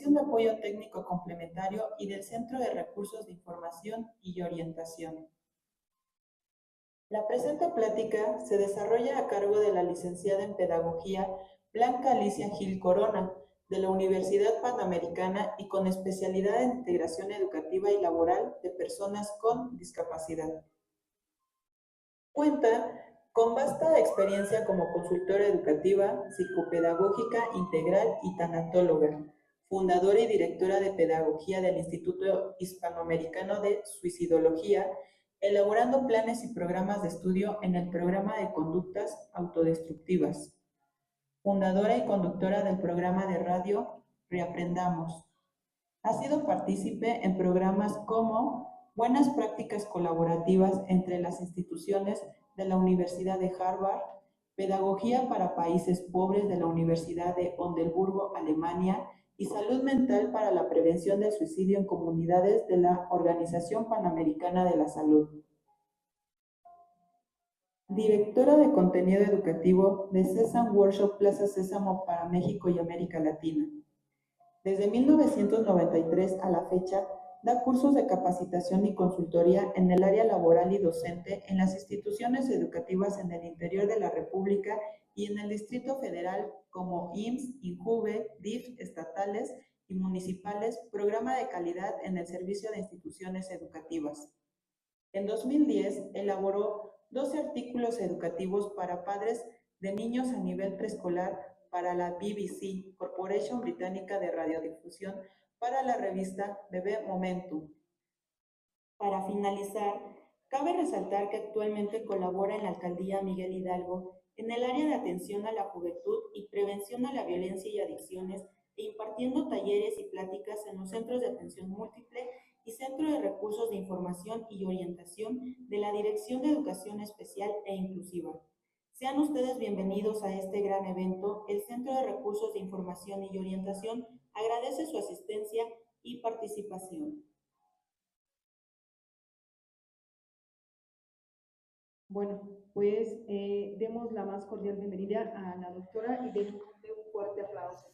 sección de apoyo técnico complementario y del Centro de Recursos de Información y Orientación. La presente plática se desarrolla a cargo de la licenciada en Pedagogía Blanca Alicia Gil Corona, de la Universidad Panamericana y con especialidad en integración educativa y laboral de personas con discapacidad. Cuenta con vasta experiencia como consultora educativa, psicopedagógica integral y tanatóloga, fundadora y directora de pedagogía del Instituto Hispanoamericano de Suicidología, elaborando planes y programas de estudio en el programa de conductas autodestructivas. Fundadora y conductora del programa de radio Reaprendamos. Ha sido partícipe en programas como Buenas Prácticas Colaborativas entre las instituciones de la Universidad de Harvard, Pedagogía para Países Pobres de la Universidad de Oldenburgo, Alemania, y Salud Mental para la Prevención del Suicidio en Comunidades de la Organización Panamericana de la Salud. Directora de Contenido Educativo de Sesam Workshop Plaza Sésamo para México y América Latina. Desde 1993 a la fecha, da cursos de capacitación y consultoría en el área laboral y docente en las instituciones educativas en el interior de la República y en el Distrito Federal como IMSS, INJUVE, DIF, estatales y municipales, programa de calidad en el servicio de instituciones educativas. En 2010 elaboró 12 artículos educativos para padres de niños a nivel preescolar para la BBC, Corporación Británica de Radiodifusión, para la revista Bebé Momentum. Para finalizar, cabe resaltar que actualmente colabora en la Alcaldía Miguel Hidalgo en el área de atención a la juventud y prevención a la violencia y adicciones, e impartiendo talleres y pláticas en los centros de atención múltiple y Centro de Recursos de Información y Orientación de la Dirección de Educación Especial e Inclusiva. Sean ustedes bienvenidos a este gran evento. El Centro de Recursos de Información y Orientación agradece su asistencia y participación. Bueno, pues demos la más cordial bienvenida a la doctora y denle un fuerte aplauso.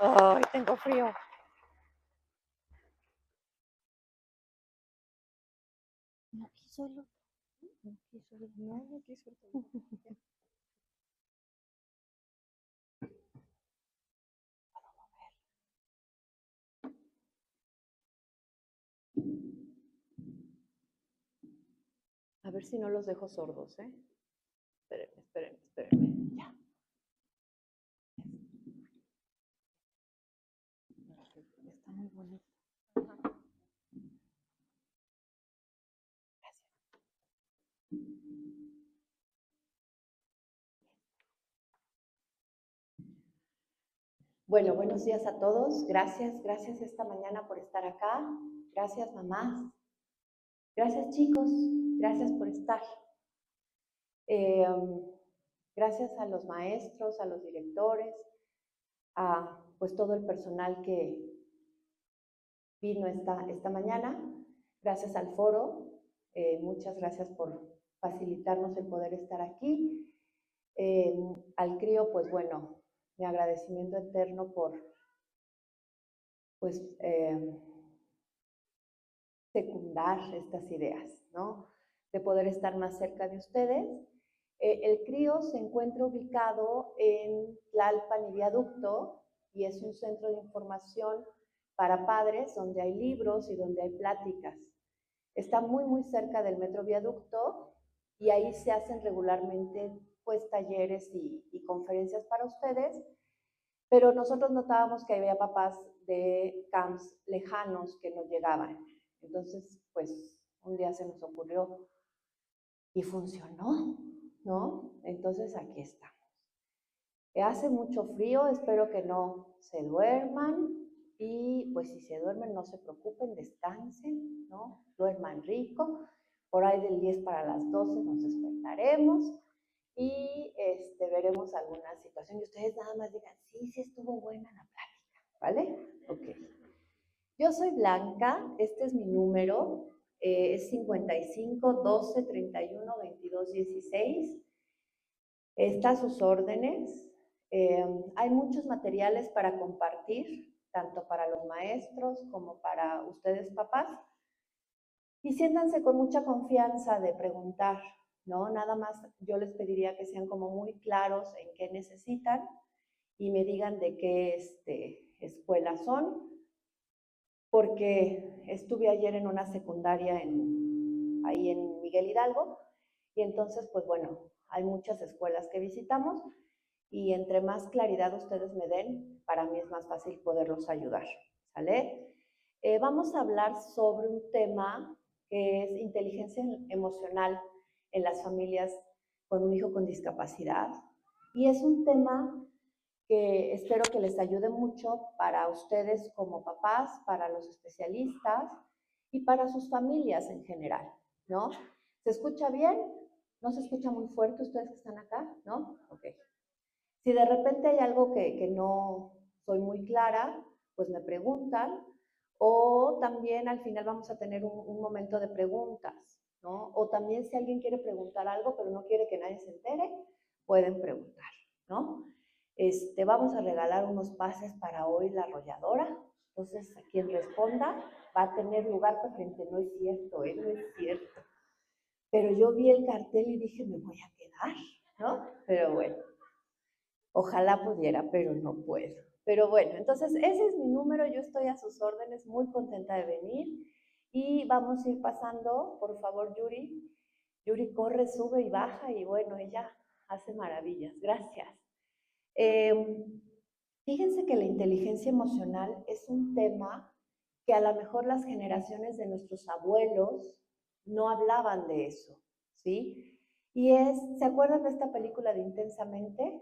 Ay, tengo frío. No quiso el otro. No quiso el otro. No quiso el otro. A ver si no los dejo sordos, ¿eh? Espérenme. Ya. Está muy bonito. Gracias. Bueno, buenos días a todos. Gracias esta mañana por estar acá. Gracias, mamás. Gracias, chicos. Gracias por estar. Gracias a los maestros, a los directores, a pues todo el personal que vino esta mañana. Gracias al foro. Muchas gracias por facilitarnos el poder estar aquí. Al CRIO, pues bueno, mi agradecimiento eterno por pues secundar estas ideas, ¿no? De poder estar más cerca de ustedes. El CRIO se encuentra ubicado en Tlalpan y Viaducto y es un centro de información para padres donde hay libros y donde hay pláticas. Está muy cerca del Metro Viaducto y ahí se hacen regularmente pues talleres y conferencias para ustedes, pero nosotros notábamos que había papás de camps lejanos que no llegaban. Entonces, pues un día se nos ocurrió y funcionó, ¿no? Entonces aquí estamos. Hace mucho frío, espero que no se duerman y pues si se duermen no se preocupen, descansen, ¿no? Duerman rico. Por ahí del 10 para las 12 nos despertaremos y veremos alguna situación y ustedes nada más digan, sí estuvo buena la plática, ¿vale? Ok. Yo soy Blanca, este es mi número, es 55 12 31 22 16. Está a sus órdenes. Hay muchos materiales para compartir. tanto para los maestros como para ustedes papás. Y siéntanse con mucha confianza de preguntar, ¿no? Nada más yo les pediría que sean como muy claros en qué necesitan y me digan de qué escuela son, porque estuve ayer en una secundaria ahí en Miguel Hidalgo, y entonces, pues bueno, hay muchas escuelas que visitamos, y entre más claridad ustedes me den, para mí es más fácil poderlos ayudar, ¿sale? Vamos a hablar sobre un tema que es inteligencia emocional en las familias con un hijo con discapacidad, y es un tema que espero que les ayude mucho para ustedes como papás, para los especialistas y para sus familias en general, ¿no? ¿Se escucha bien? ¿No se escucha muy fuerte ustedes que están acá? ¿No? Ok. Si de repente hay algo que no soy muy clara, pues me preguntan, o también al final vamos a tener un momento de preguntas, ¿no? O también si alguien quiere preguntar algo pero no quiere que nadie se entere, pueden preguntar, ¿no? Vamos a regalar unos pases para hoy la arrolladora, entonces quien responda va a tener lugar frente. No es cierto, no es cierto. Pero yo vi el cartel y dije, me voy a quedar, ¿no? Pero bueno, ojalá pudiera, pero no puedo. Pero bueno, entonces ese es mi número, yo estoy a sus órdenes, muy contenta de venir. Y vamos a ir pasando, por favor, Yuri. Yuri corre, sube y baja, y bueno, ella hace maravillas. Gracias. Fíjense que la inteligencia emocional es un tema que a lo mejor las generaciones de nuestros abuelos no hablaban de eso, ¿sí? Y ¿se acuerdan de esta película de Intensamente?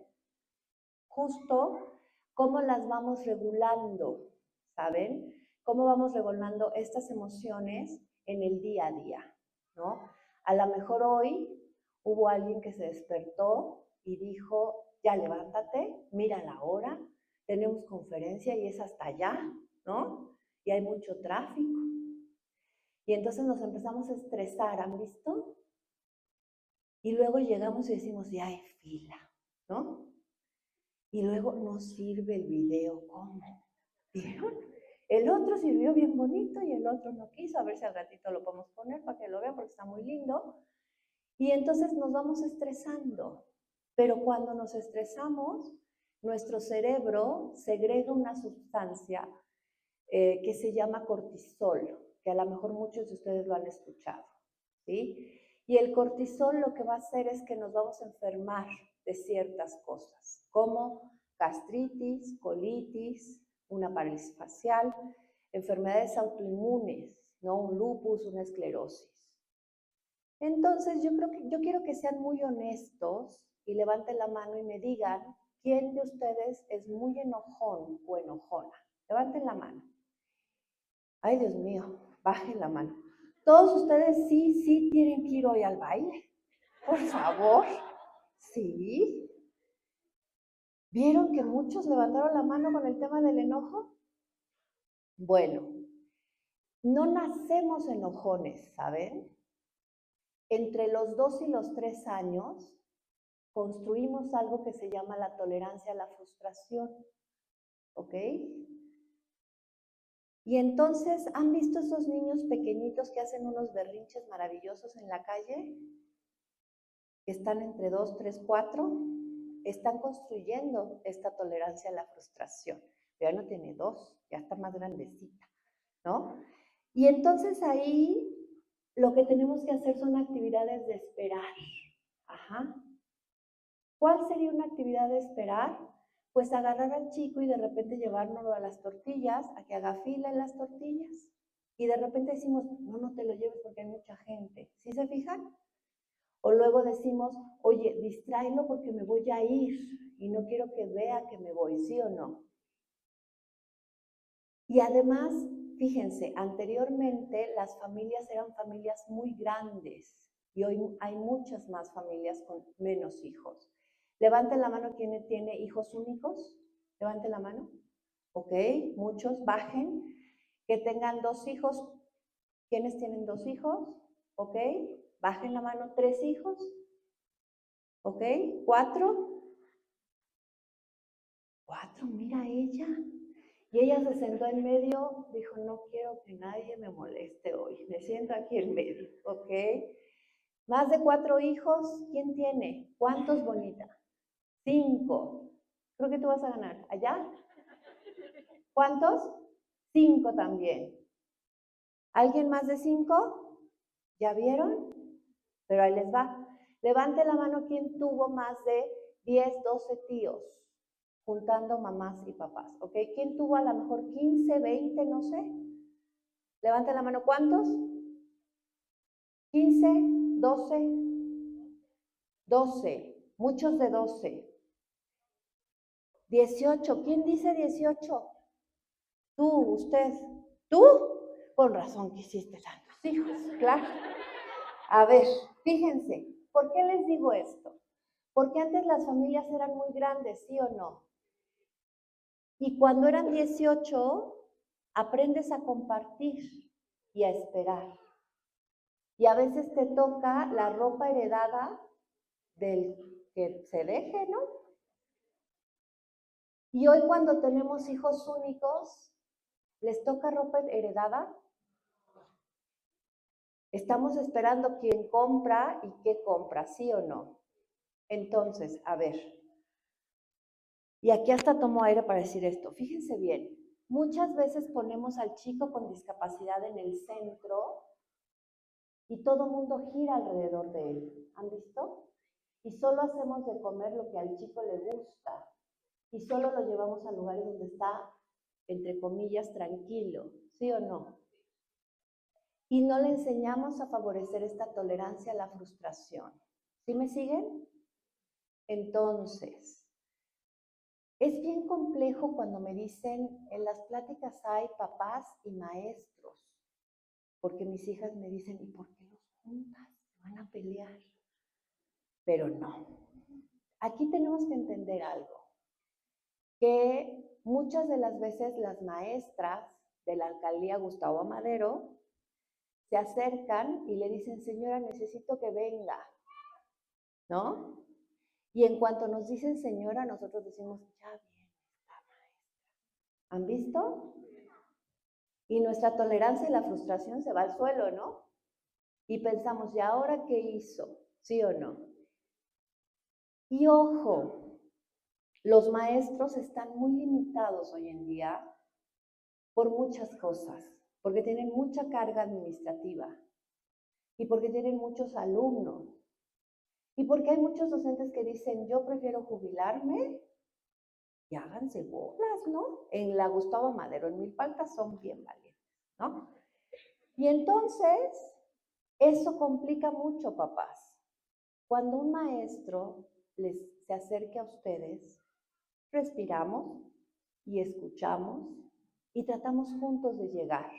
Justo cómo las vamos regulando, ¿saben? Cómo vamos regulando estas emociones en el día a día, ¿no? A lo mejor hoy hubo alguien que se despertó y dijo, ya levántate, mira la hora, tenemos conferencia y es hasta allá, ¿no? Y hay mucho tráfico. Y entonces nos empezamos a estresar, ¿han visto? Y luego llegamos y decimos, ya hay fila, ¿no? Y luego no sirve el video, ¿cómo? ¿Vieron? El otro sirvió bien bonito y el otro no quiso, a ver si al ratito lo podemos poner para que lo vean porque está muy lindo. Y entonces nos vamos estresando, pero cuando nos estresamos, nuestro cerebro segrega una sustancia que se llama cortisol, que a lo mejor muchos de ustedes lo han escuchado, ¿sí? Y el cortisol lo que va a hacer es que nos vamos a enfermar de ciertas cosas, como gastritis, colitis, una parálisis facial, enfermedades autoinmunes, ¿no? Un lupus, una esclerosis. Entonces yo quiero que sean muy honestos y levanten la mano y me digan quién de ustedes es muy enojón o enojona. Levanten la mano. Ay, Dios mío, bajen la mano. Todos ustedes sí tienen que ir hoy al baile. Por favor. Sí. ¿Vieron que muchos levantaron la mano con el tema del enojo? Bueno, no nacemos enojones, ¿saben? Entre los 2 y los 3 años construimos algo que se llama la tolerancia a la frustración, ¿ok? Y entonces, ¿han visto esos niños pequeñitos que hacen unos berrinches maravillosos en la calle? Que están entre 2, 3, 4, están construyendo esta tolerancia a la frustración. Ya no tiene 2, ya está más grandecita, ¿no? Y entonces ahí lo que tenemos que hacer son actividades de esperar. Ajá. ¿Cuál sería una actividad de esperar? Pues agarrar al chico y de repente llevárnoslo a las tortillas, a que haga fila en las tortillas. Y de repente decimos, no te lo lleves porque hay mucha gente. ¿Sí se fijan? O luego decimos, oye, distráelo porque me voy a ir y no quiero que vea que me voy, ¿sí o no? Y además, fíjense, anteriormente las familias eran familias muy grandes y hoy hay muchas más familias con menos hijos. Levanten la mano quien tiene hijos únicos. Levanten la mano. Ok, muchos, bajen. Que tengan 2 hijos. ¿Quiénes tienen 2 hijos? Ok, bajen la mano. 3 hijos. Ok, 4. 4, mira ella. Y ella se sentó en medio, dijo, no quiero que nadie me moleste hoy, me siento aquí en medio, ¿ok? Más de 4 hijos, ¿quién tiene? ¿Cuántos, Bonita? 5. Creo que tú vas a ganar. ¿Allá? ¿Cuántos? 5 también. ¿Alguien más de 5? ¿Ya vieron? Pero ahí les va. Levante la mano quien tuvo más de 10, 12 tíos, juntando mamás y papás, ¿ok? ¿Quién tuvo a lo mejor 15, 20, no sé? Levante la mano, ¿cuántos? 15, 12, 12, muchos de 12. 18, ¿quién dice 18? Tú, usted. ¿Tú? Con razón que hiciste tantos hijos, claro. A ver, fíjense, ¿por qué les digo esto? Porque antes las familias eran muy grandes, ¿sí o no? Y cuando eran 18, aprendes a compartir y a esperar. Y a veces te toca la ropa heredada del que se deje, ¿no? Y hoy cuando tenemos hijos únicos, ¿les toca ropa heredada? Estamos esperando quién compra y qué compra, ¿sí o no? Entonces, a ver, y aquí hasta tomo aire para decir esto, fíjense bien, muchas veces ponemos al chico con discapacidad en el centro y todo el mundo gira alrededor de él, ¿han visto? Y solo hacemos de comer lo que al chico le gusta y solo lo llevamos a lugares donde está, entre comillas, tranquilo, ¿sí o no? Y no le enseñamos a favorecer esta tolerancia a la frustración. ¿Sí me siguen? Entonces, es bien complejo cuando me dicen, en las pláticas hay papás y maestros, porque mis hijas me dicen, ¿y por qué los juntas? Se van a pelear. Pero no. Aquí tenemos que entender algo, que muchas de las veces las maestras de la alcaldía Gustavo Amadero se acercan y le dicen, señora, necesito que venga, ¿no? Y en cuanto nos dicen señora, nosotros decimos, ya viene esta maestra. ¿Han visto? Y nuestra tolerancia y la frustración se va al suelo, ¿no? Y pensamos, ¿y ahora qué hizo? ¿Sí o no? Y ojo, los maestros están muy limitados hoy en día por muchas cosas, porque tienen mucha carga administrativa y porque tienen muchos alumnos y porque hay muchos docentes que dicen, yo prefiero jubilarme y háganse bolas, ¿no? En la Gustavo Amadero, en Milpalta son bien valientes, ¿no? Y entonces, eso complica mucho, papás. Cuando un maestro se acerque a ustedes, respiramos y escuchamos y tratamos juntos de llegar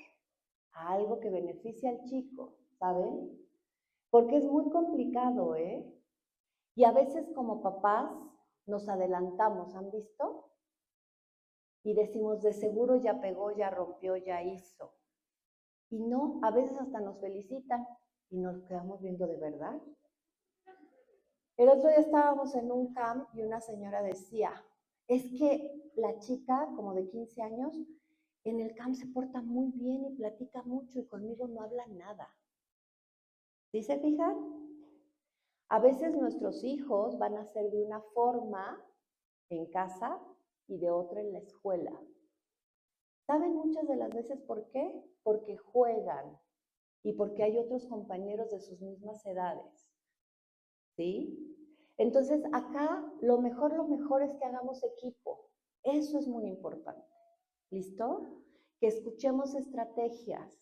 a algo que beneficie al chico, ¿saben? Porque es muy complicado, ¿eh? Y a veces como papás nos adelantamos, ¿han visto? Y decimos, de seguro ya pegó, ya rompió, ya hizo. Y no, a veces hasta nos felicitan y nos quedamos viendo de verdad. El otro día estábamos en un camp y una señora decía, es que la chica, como de 15 años, en el camp se porta muy bien y platica mucho y conmigo no habla nada. ¿Sí se fijan? A veces nuestros hijos van a ser de una forma en casa y de otra en la escuela. ¿Saben muchas de las veces por qué? Porque juegan y porque hay otros compañeros de sus mismas edades. ¿Sí? Entonces, acá lo mejor es que hagamos equipo. Eso es muy importante. ¿Listo? Que escuchemos estrategias.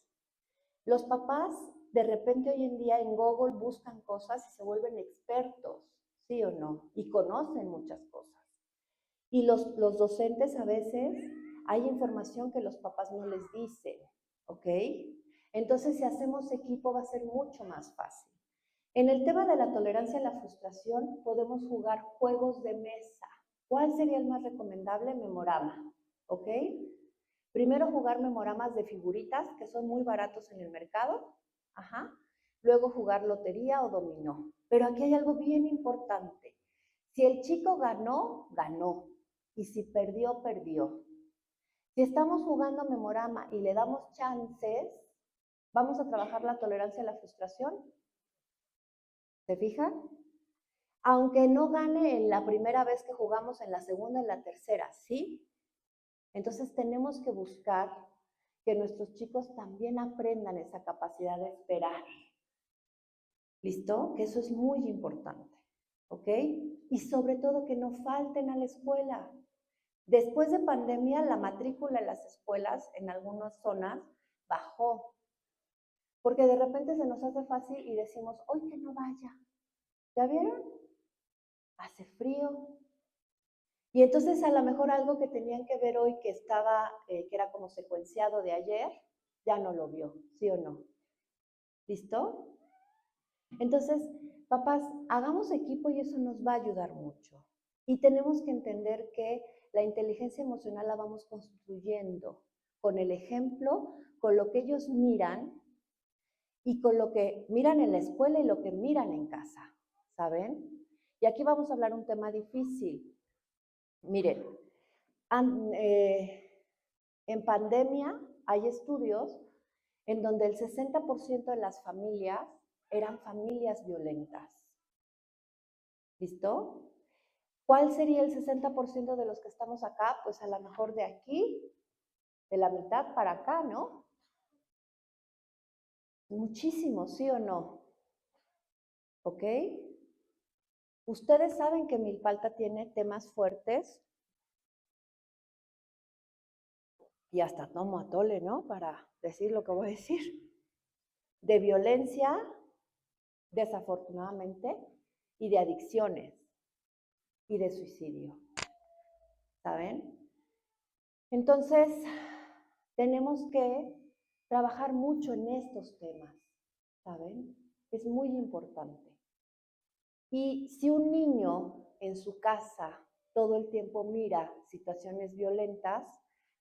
Los papás, de repente hoy en día en Google buscan cosas y se vuelven expertos, ¿sí o no? Y conocen muchas cosas. Y los docentes a veces hay información que los papás no les dicen, ¿ok? Entonces, si hacemos equipo va a ser mucho más fácil. En el tema de la tolerancia a la frustración, podemos jugar juegos de mesa. ¿Cuál sería el más recomendable? Memorama, ¿ok? Primero jugar memoramas de figuritas, que son muy baratos en el mercado. Ajá. Luego jugar lotería o dominó. Pero aquí hay algo bien importante. Si el chico ganó, ganó. Y si perdió, perdió. Si estamos jugando memorama y le damos chances, vamos a trabajar la tolerancia a la frustración. ¿Se fijan? Aunque no gane en la primera vez que jugamos, en la segunda, en la tercera, ¿sí? Entonces tenemos que buscar que nuestros chicos también aprendan esa capacidad de esperar. ¿Listo? Que eso es muy importante, ¿ok? Y sobre todo que no falten a la escuela. Después de pandemia, la matrícula en las escuelas, en algunas zonas, bajó. Porque de repente se nos hace fácil y decimos, hoy que no vaya. ¿Ya vieron? Hace frío. Y entonces a lo mejor algo que tenían que ver hoy que estaba, que era como secuenciado de ayer, ya no lo vio, ¿sí o no? ¿Listo? Entonces, papás, hagamos equipo y eso nos va a ayudar mucho. Y tenemos que entender que la inteligencia emocional la vamos construyendo con el ejemplo, con lo que ellos miran y con lo que miran en la escuela y lo que miran en casa, ¿saben? Y aquí vamos a hablar un tema difícil. Miren, en pandemia hay estudios en donde el 60% de las familias eran familias violentas. ¿Listo? ¿Cuál sería el 60% de los que estamos acá? Pues a lo mejor de aquí, de la mitad para acá, ¿no? Muchísimo, ¿sí o no? ¿Ok? Ustedes saben que Milpalta tiene temas fuertes y hasta tomo atole, ¿no? Para decir lo que voy a decir. De violencia, desafortunadamente, y de adicciones y de suicidio. ¿Saben? Entonces, tenemos que trabajar mucho en estos temas, ¿saben? Es muy importante. Y si un niño en su casa todo el tiempo mira situaciones violentas,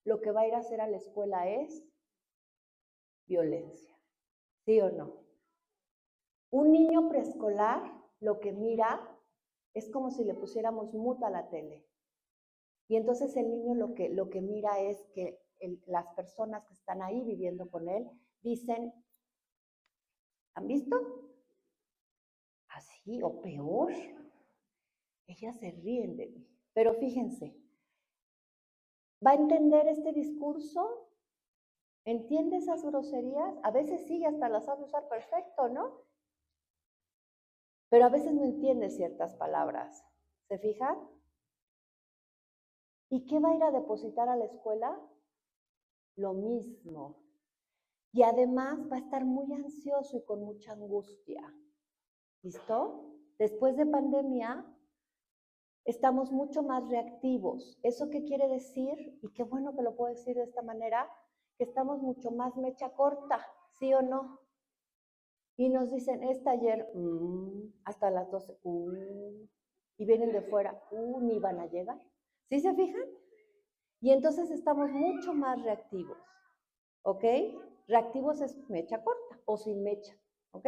lo que va a ir a hacer a la escuela es violencia, ¿sí o no? Un niño preescolar lo que mira es como si le pusiéramos mute a la tele. Y entonces el niño lo que mira es que las personas que están ahí viviendo con él dicen, ¿han visto? Así o peor. Ellas se ríen de mí. Pero fíjense, ¿va a entender este discurso? ¿Entiende esas groserías? A veces sí, hasta las sabe usar perfecto, ¿no? Pero a veces no entiende ciertas palabras. ¿Se fijan? ¿Y qué va a ir a depositar a la escuela? Lo mismo. Y además va a estar muy ansioso y con mucha angustia. ¿Listo? Después de pandemia, estamos mucho más reactivos. ¿Eso qué quiere decir? Y qué bueno que lo puedo decir de esta manera, que estamos mucho más mecha corta, ¿sí o no? Y nos dicen, es taller, hasta las 12, y vienen de fuera, ni van a llegar. ¿Sí se fijan? Y entonces estamos mucho más reactivos, ¿ok? Reactivos es mecha corta o sin mecha, ¿ok?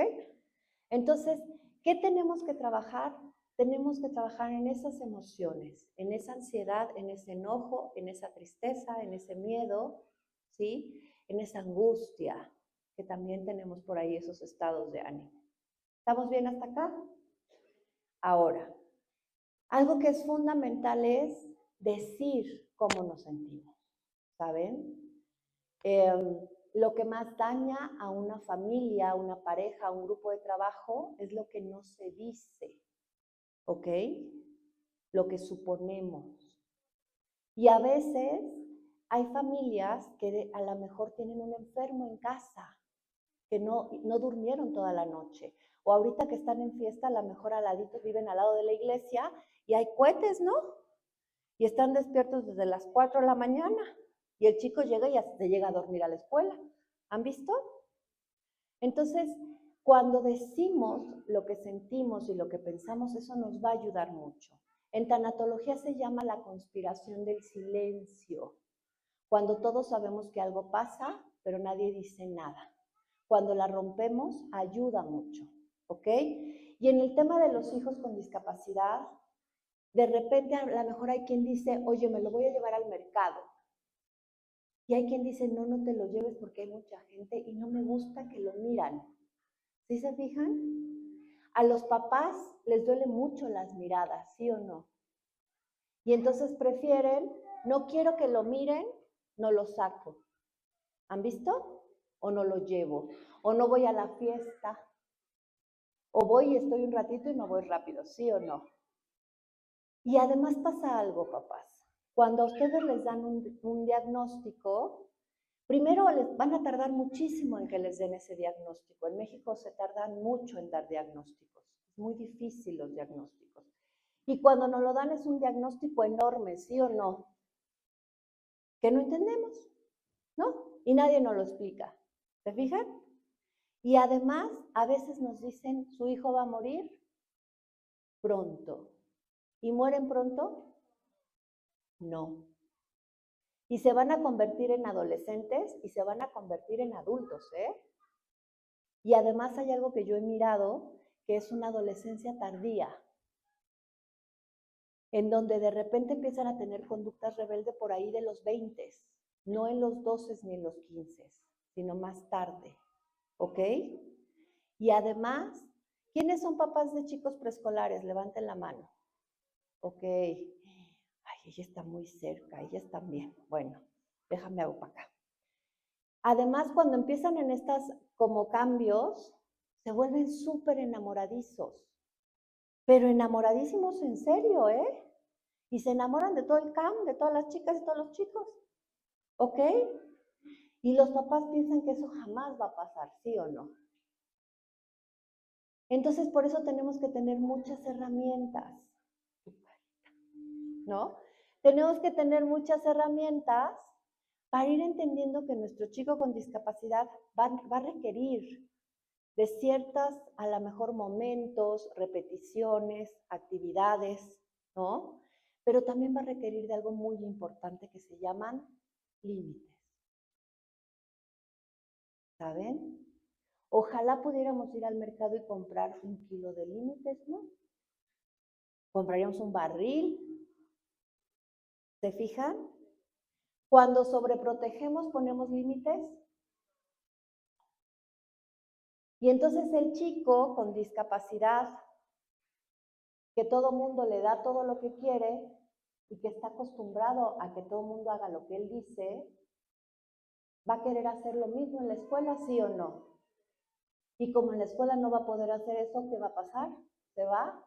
Entonces, ¿qué tenemos que trabajar? Tenemos que trabajar en esas emociones, en esa ansiedad, en ese enojo, en esa tristeza, en ese miedo, ¿sí? En esa angustia, que también tenemos por ahí esos estados de ánimo. ¿Estamos bien hasta acá? Ahora, algo que es fundamental es decir cómo nos sentimos, ¿saben? Lo que más daña a una familia, a una pareja, a un grupo de trabajo, es lo que no se dice, ¿ok? Lo que suponemos. Y a veces hay familias que a lo mejor tienen un enfermo en casa, que no durmieron toda la noche. O ahorita que están en fiesta, a lo mejor al ladito viven al lado de la iglesia y hay cohetes, ¿no? Y están despiertos desde las 4 de la mañana. Y el chico llega y se llega a dormir a la escuela. ¿Han visto? Entonces, cuando decimos lo que sentimos y lo que pensamos, eso nos va a ayudar mucho. En tanatología se llama la conspiración del silencio. Cuando todos sabemos que algo pasa, pero nadie dice nada. Cuando la rompemos, ayuda mucho, ¿ok? Y en el tema de los hijos con discapacidad, de repente a lo mejor hay quien dice, oye, me lo voy a llevar al mercado. Y hay quien dice, no, no te lo lleves porque hay mucha gente y no me gusta que lo miran. ¿Sí se fijan? A los papás les duele mucho las miradas, ¿sí o no? Y entonces prefieren, no quiero que lo miren, no lo saco. ¿Han visto? O no lo llevo. O no voy a la fiesta. O voy y estoy un ratito y me voy rápido, ¿sí o no? Y además pasa algo, papás. Cuando a ustedes les dan un diagnóstico, primero les van a tardar muchísimo en que les den ese diagnóstico. En México se tardan mucho en dar diagnósticos. Es muy difícil los diagnósticos. Y cuando nos lo dan es un diagnóstico enorme, ¿sí o no? Que no entendemos, ¿no? Y nadie nos lo explica. ¿Se fijan? Y además, a veces nos dicen, su hijo va a morir pronto. ¿Y mueren pronto? No. Y se van a convertir en adolescentes y se van a convertir en adultos, ¿eh? Y además hay algo que yo he mirado, que es una adolescencia tardía, en donde de repente empiezan a tener conductas rebeldes por ahí de los 20, no en los 12 ni en los 15, sino más tarde, ¿ok? Y además, ¿quiénes son papás de chicos preescolares? Levanten la mano. Ok. Ay, ella está muy cerca, ellas también. Bueno, déjame hago para acá. Además, cuando empiezan en estas como cambios, se vuelven súper enamoradizos, pero enamoradísimos en serio, ¿eh? Y se enamoran de todo el camp, de todas las chicas y todos los chicos, ¿ok? Y los papás piensan que eso jamás va a pasar, ¿sí o no? Entonces, por eso tenemos que tener muchas herramientas, ¿no? Tenemos que tener muchas herramientas para ir entendiendo que nuestro chico con discapacidad va a requerir de ciertas, a lo mejor, momentos, repeticiones, actividades, ¿no? Pero también va a requerir de algo muy importante que se llaman límites. ¿Saben? Ojalá pudiéramos ir al mercado y comprar 1 kilo de límites, ¿no? Compraríamos un barril. ¿Se fijan? Cuando sobreprotegemos, ponemos límites. Y entonces el chico con discapacidad, que todo mundo le da todo lo que quiere y que está acostumbrado a que todo mundo haga lo que él dice, va a querer hacer lo mismo en la escuela, ¿sí o no? Y como en la escuela no va a poder hacer eso, ¿qué va a pasar? Se va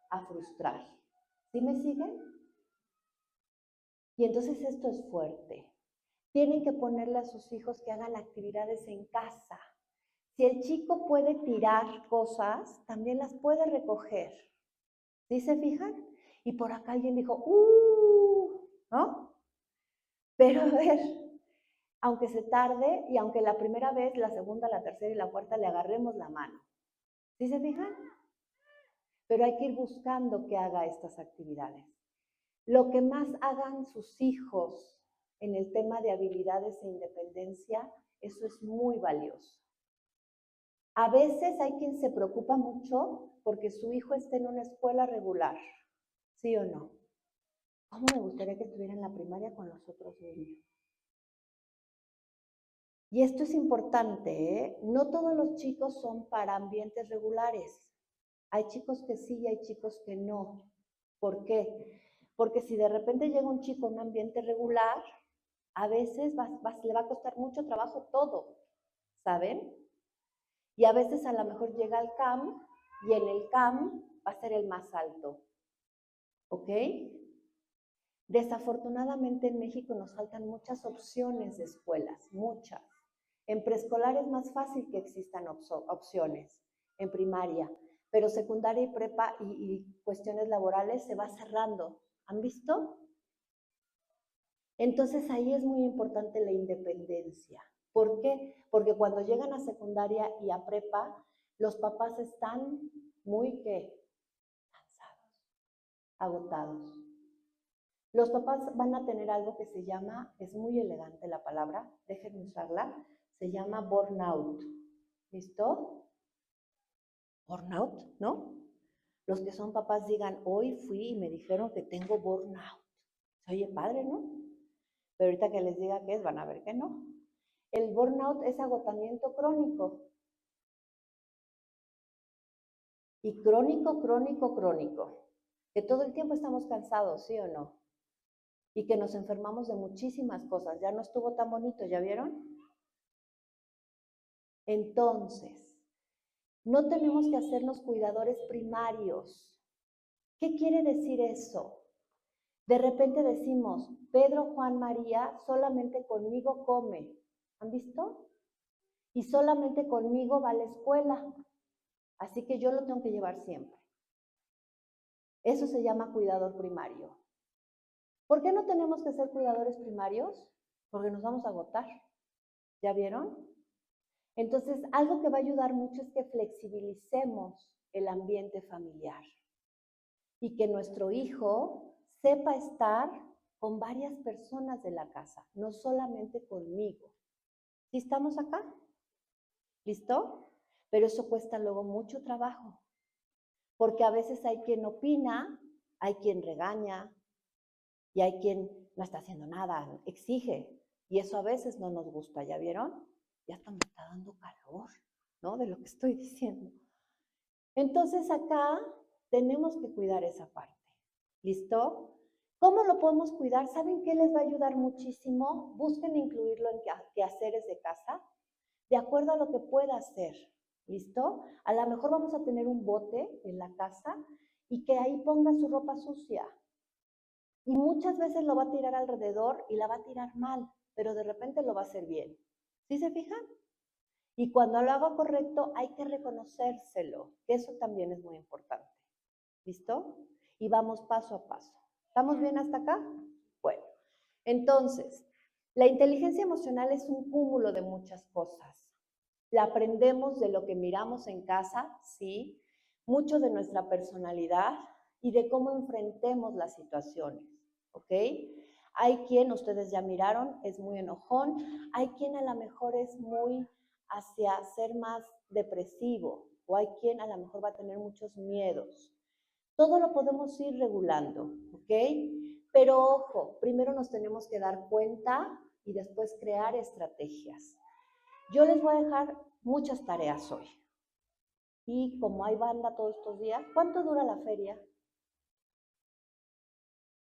a frustrar. ¿Sí me siguen? Y entonces esto es fuerte. Tienen que ponerle a sus hijos que hagan actividades en casa. Si el chico puede tirar cosas, también las puede recoger. ¿Sí se fijan? Y por acá alguien dijo, ¿no? Pero a ver, aunque se tarde y aunque la primera vez, la segunda, la tercera y la cuarta le agarremos la mano. ¿Sí se fijan? Pero hay que ir buscando que haga estas actividades. Lo que más hagan sus hijos en el tema de habilidades e independencia, eso es muy valioso. A veces hay quien se preocupa mucho porque su hijo esté en una escuela regular, ¿sí o no? ¿Cómo me gustaría que estuviera en la primaria con los otros niños? Y esto es importante, ¿eh? No todos los chicos son para ambientes regulares. Hay chicos que sí y hay chicos que no. ¿Por qué? Porque si de repente llega un chico a un ambiente regular, a veces le va a costar mucho trabajo todo, ¿saben? Y a veces a lo mejor llega al CAM y en el CAM va a ser el más alto, ¿ok? Desafortunadamente en México nos faltan muchas opciones de escuelas, muchas. En preescolar es más fácil que existan opciones, en primaria, pero secundaria y prepa y cuestiones laborales se va cerrando. ¿Han visto? Entonces ahí es muy importante la independencia. ¿Por qué? Porque cuando llegan a secundaria y a prepa, los papás están muy ¿qué? Cansados, agotados. Los papás van a tener algo que se llama, es muy elegante la palabra, déjenme usarla, se llama burnout. ¿Listo? Burnout, ¿no? Los que son papás digan, hoy fui y me dijeron que tengo burnout. Se oye padre, ¿no? Pero ahorita que les diga qué es, van a ver que no. El burnout es agotamiento crónico. Y crónico, crónico, crónico. Que todo el tiempo estamos cansados, ¿sí o no? Y que nos enfermamos de muchísimas cosas. Ya no estuvo tan bonito, ¿ya vieron? Entonces, no tenemos que hacernos cuidadores primarios. ¿Qué quiere decir eso? De repente decimos, Pedro, Juan, María, solamente conmigo come. ¿Han visto? Y solamente conmigo va a la escuela. Así que yo lo tengo que llevar siempre. Eso se llama cuidador primario. ¿Por qué no tenemos que ser cuidadores primarios? Porque nos vamos a agotar. ¿Ya vieron? Entonces, algo que va a ayudar mucho es que flexibilicemos el ambiente familiar y que nuestro hijo sepa estar con varias personas de la casa, no solamente conmigo. ¿Sí estamos acá? ¿Listo? Pero eso cuesta luego mucho trabajo, porque a veces hay quien opina, hay quien regaña y hay quien no está haciendo nada, exige, y eso a veces no nos gusta, ¿ya vieron? Ya hasta me está dando calor, ¿no? De lo que estoy diciendo. Entonces acá tenemos que cuidar esa parte. ¿Listo? ¿Cómo lo podemos cuidar? ¿Saben qué les va a ayudar muchísimo? Busquen incluirlo en quehaceres de casa, de acuerdo a lo que pueda hacer. ¿Listo? A lo mejor vamos a tener un bote en la casa y que ahí ponga su ropa sucia. Y muchas veces lo va a tirar alrededor y la va a tirar mal, pero de repente lo va a hacer bien. ¿Sí se fijan? Y cuando lo haga correcto hay que reconocérselo, que eso también es muy importante. ¿Listo? Y vamos paso a paso. ¿Estamos bien hasta acá? Bueno, entonces, la inteligencia emocional es un cúmulo de muchas cosas. La aprendemos de lo que miramos en casa, sí, mucho de nuestra personalidad y de cómo enfrentemos las situaciones, ¿ok? Hay quien, ustedes ya miraron, es muy enojón, hay quien a lo mejor es muy hacia ser más depresivo, o hay quien a lo mejor va a tener muchos miedos. Todo lo podemos ir regulando, ¿ok? Pero ojo, primero nos tenemos que dar cuenta y después crear estrategias. Yo les voy a dejar muchas tareas hoy. Y como hay banda todos estos días, ¿cuánto dura la feria?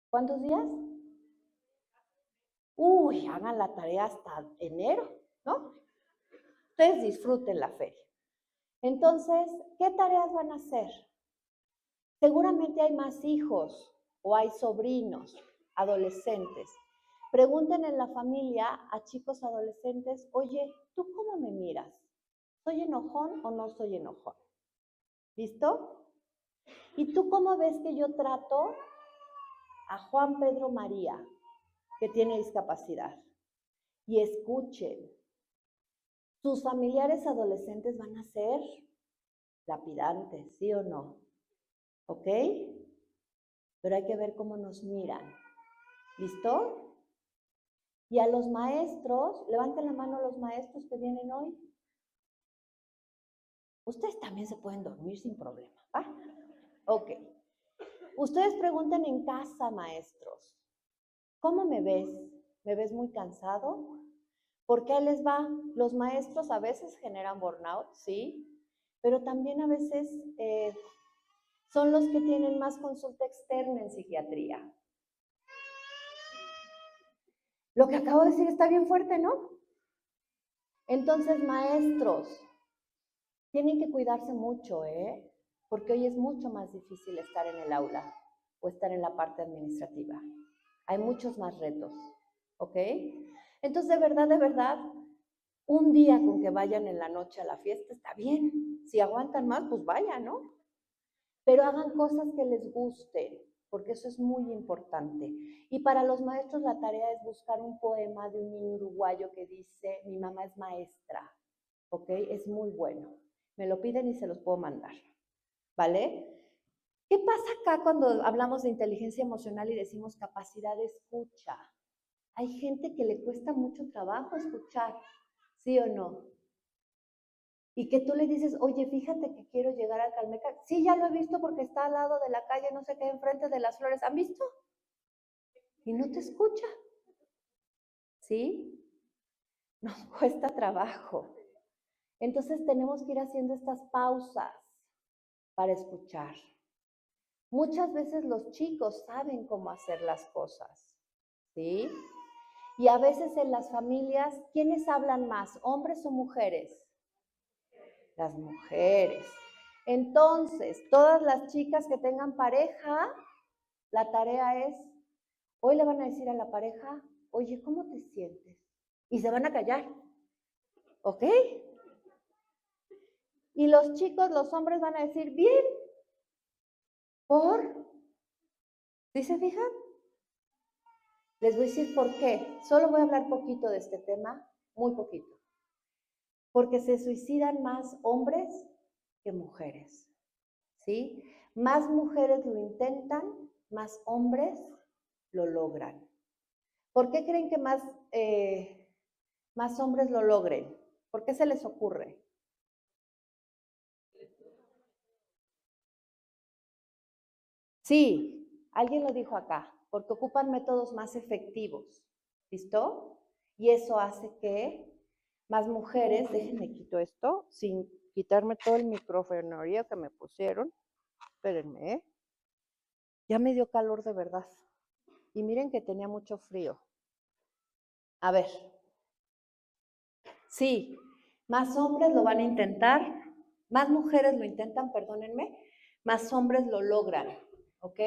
¿Cuántos días? Uy, hagan la tarea hasta enero, ¿no? Ustedes disfruten la feria. Entonces, ¿qué tareas van a hacer? Seguramente hay más hijos o hay sobrinos, adolescentes. Pregunten en la familia a chicos adolescentes, oye, ¿tú cómo me miras? ¿Soy enojón o no soy enojón? ¿Listo? ¿Y tú cómo ves que yo trato a Juan Pedro María, que tiene discapacidad? Y escuchen, sus familiares adolescentes van a ser lapidantes, ¿sí o no? ¿Ok? Pero hay que ver cómo nos miran. ¿Listo? Y a los maestros, levanten la mano los maestros que vienen hoy. Ustedes también se pueden dormir sin problema, ¿va? Ok. Ustedes pregunten en casa, maestros, ¿cómo me ves? ¿Me ves muy cansado? ¿Por qué les va? Los maestros a veces generan burnout, ¿sí? Pero también a veces son los que tienen más consulta externa en psiquiatría. Lo que acabo de decir está bien fuerte, ¿no? Entonces, maestros, tienen que cuidarse mucho, ¿eh? Porque hoy es mucho más difícil estar en el aula o estar en la parte administrativa. Hay muchos más retos, ¿ok? Entonces, de verdad, un día con que vayan en la noche a la fiesta está bien. Si aguantan más, pues vayan, ¿no? Pero hagan cosas que les gusten, porque eso es muy importante. Y para los maestros la tarea es buscar un poema de un niño uruguayo que dice, mi mamá es maestra, ¿ok? Es muy bueno. Me lo piden y se los puedo mandar, ¿vale? ¿Qué pasa acá cuando hablamos de inteligencia emocional y decimos capacidad de escucha? Hay gente que le cuesta mucho trabajo escuchar, ¿sí o no? Y que tú le dices, oye, fíjate que quiero llegar al Calmeca. Sí, ya lo he visto porque está al lado de la calle, no sé qué, enfrente de las flores. ¿Han visto? Y no te escucha. ¿sí? Nos cuesta trabajo. Entonces tenemos que ir haciendo estas pausas para escuchar. Muchas veces los chicos saben cómo hacer las cosas, ¿sí? Y a veces en las familias, ¿quiénes hablan más, hombres o mujeres? Las mujeres. Entonces, todas las chicas que tengan pareja, la tarea es, hoy le van a decir a la pareja, oye, ¿cómo te sientes? Y se van a callar, ¿ok? Y los chicos, los hombres van a decir, bien, ¿por? ¿Sí se fijan? Les voy a decir por qué. Solo voy a hablar poquito de este tema, muy poquito. Porque se suicidan más hombres que mujeres, ¿sí? Más mujeres lo intentan, más hombres lo logran. ¿Por qué creen que más hombres lo logren? ¿Por qué se les ocurre? Sí, alguien lo dijo acá, porque ocupan métodos más efectivos, ¿listo? Y eso hace que más mujeres, déjenme quito esto, sin quitarme todo el micrófono que me pusieron, espérenme, ¿eh? Ya me dio calor de verdad, y miren que tenía mucho frío. A ver, sí, más hombres lo van a intentar, más mujeres lo intentan, perdónenme, más hombres lo logran, ¿ok?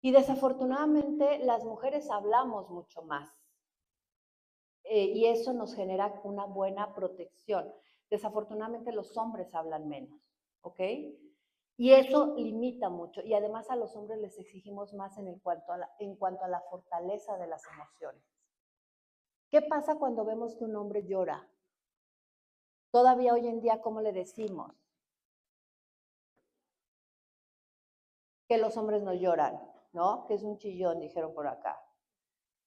Y desafortunadamente las mujeres hablamos mucho más y eso nos genera una buena protección. Desafortunadamente los hombres hablan menos, ¿ok? Y eso limita mucho y además a los hombres les exigimos más en cuanto a la fortaleza de las emociones. ¿Qué pasa cuando vemos que un hombre llora? Todavía hoy en día, ¿cómo le decimos? Que los hombres no lloran, ¿no? Que es un chillón, dijeron por acá.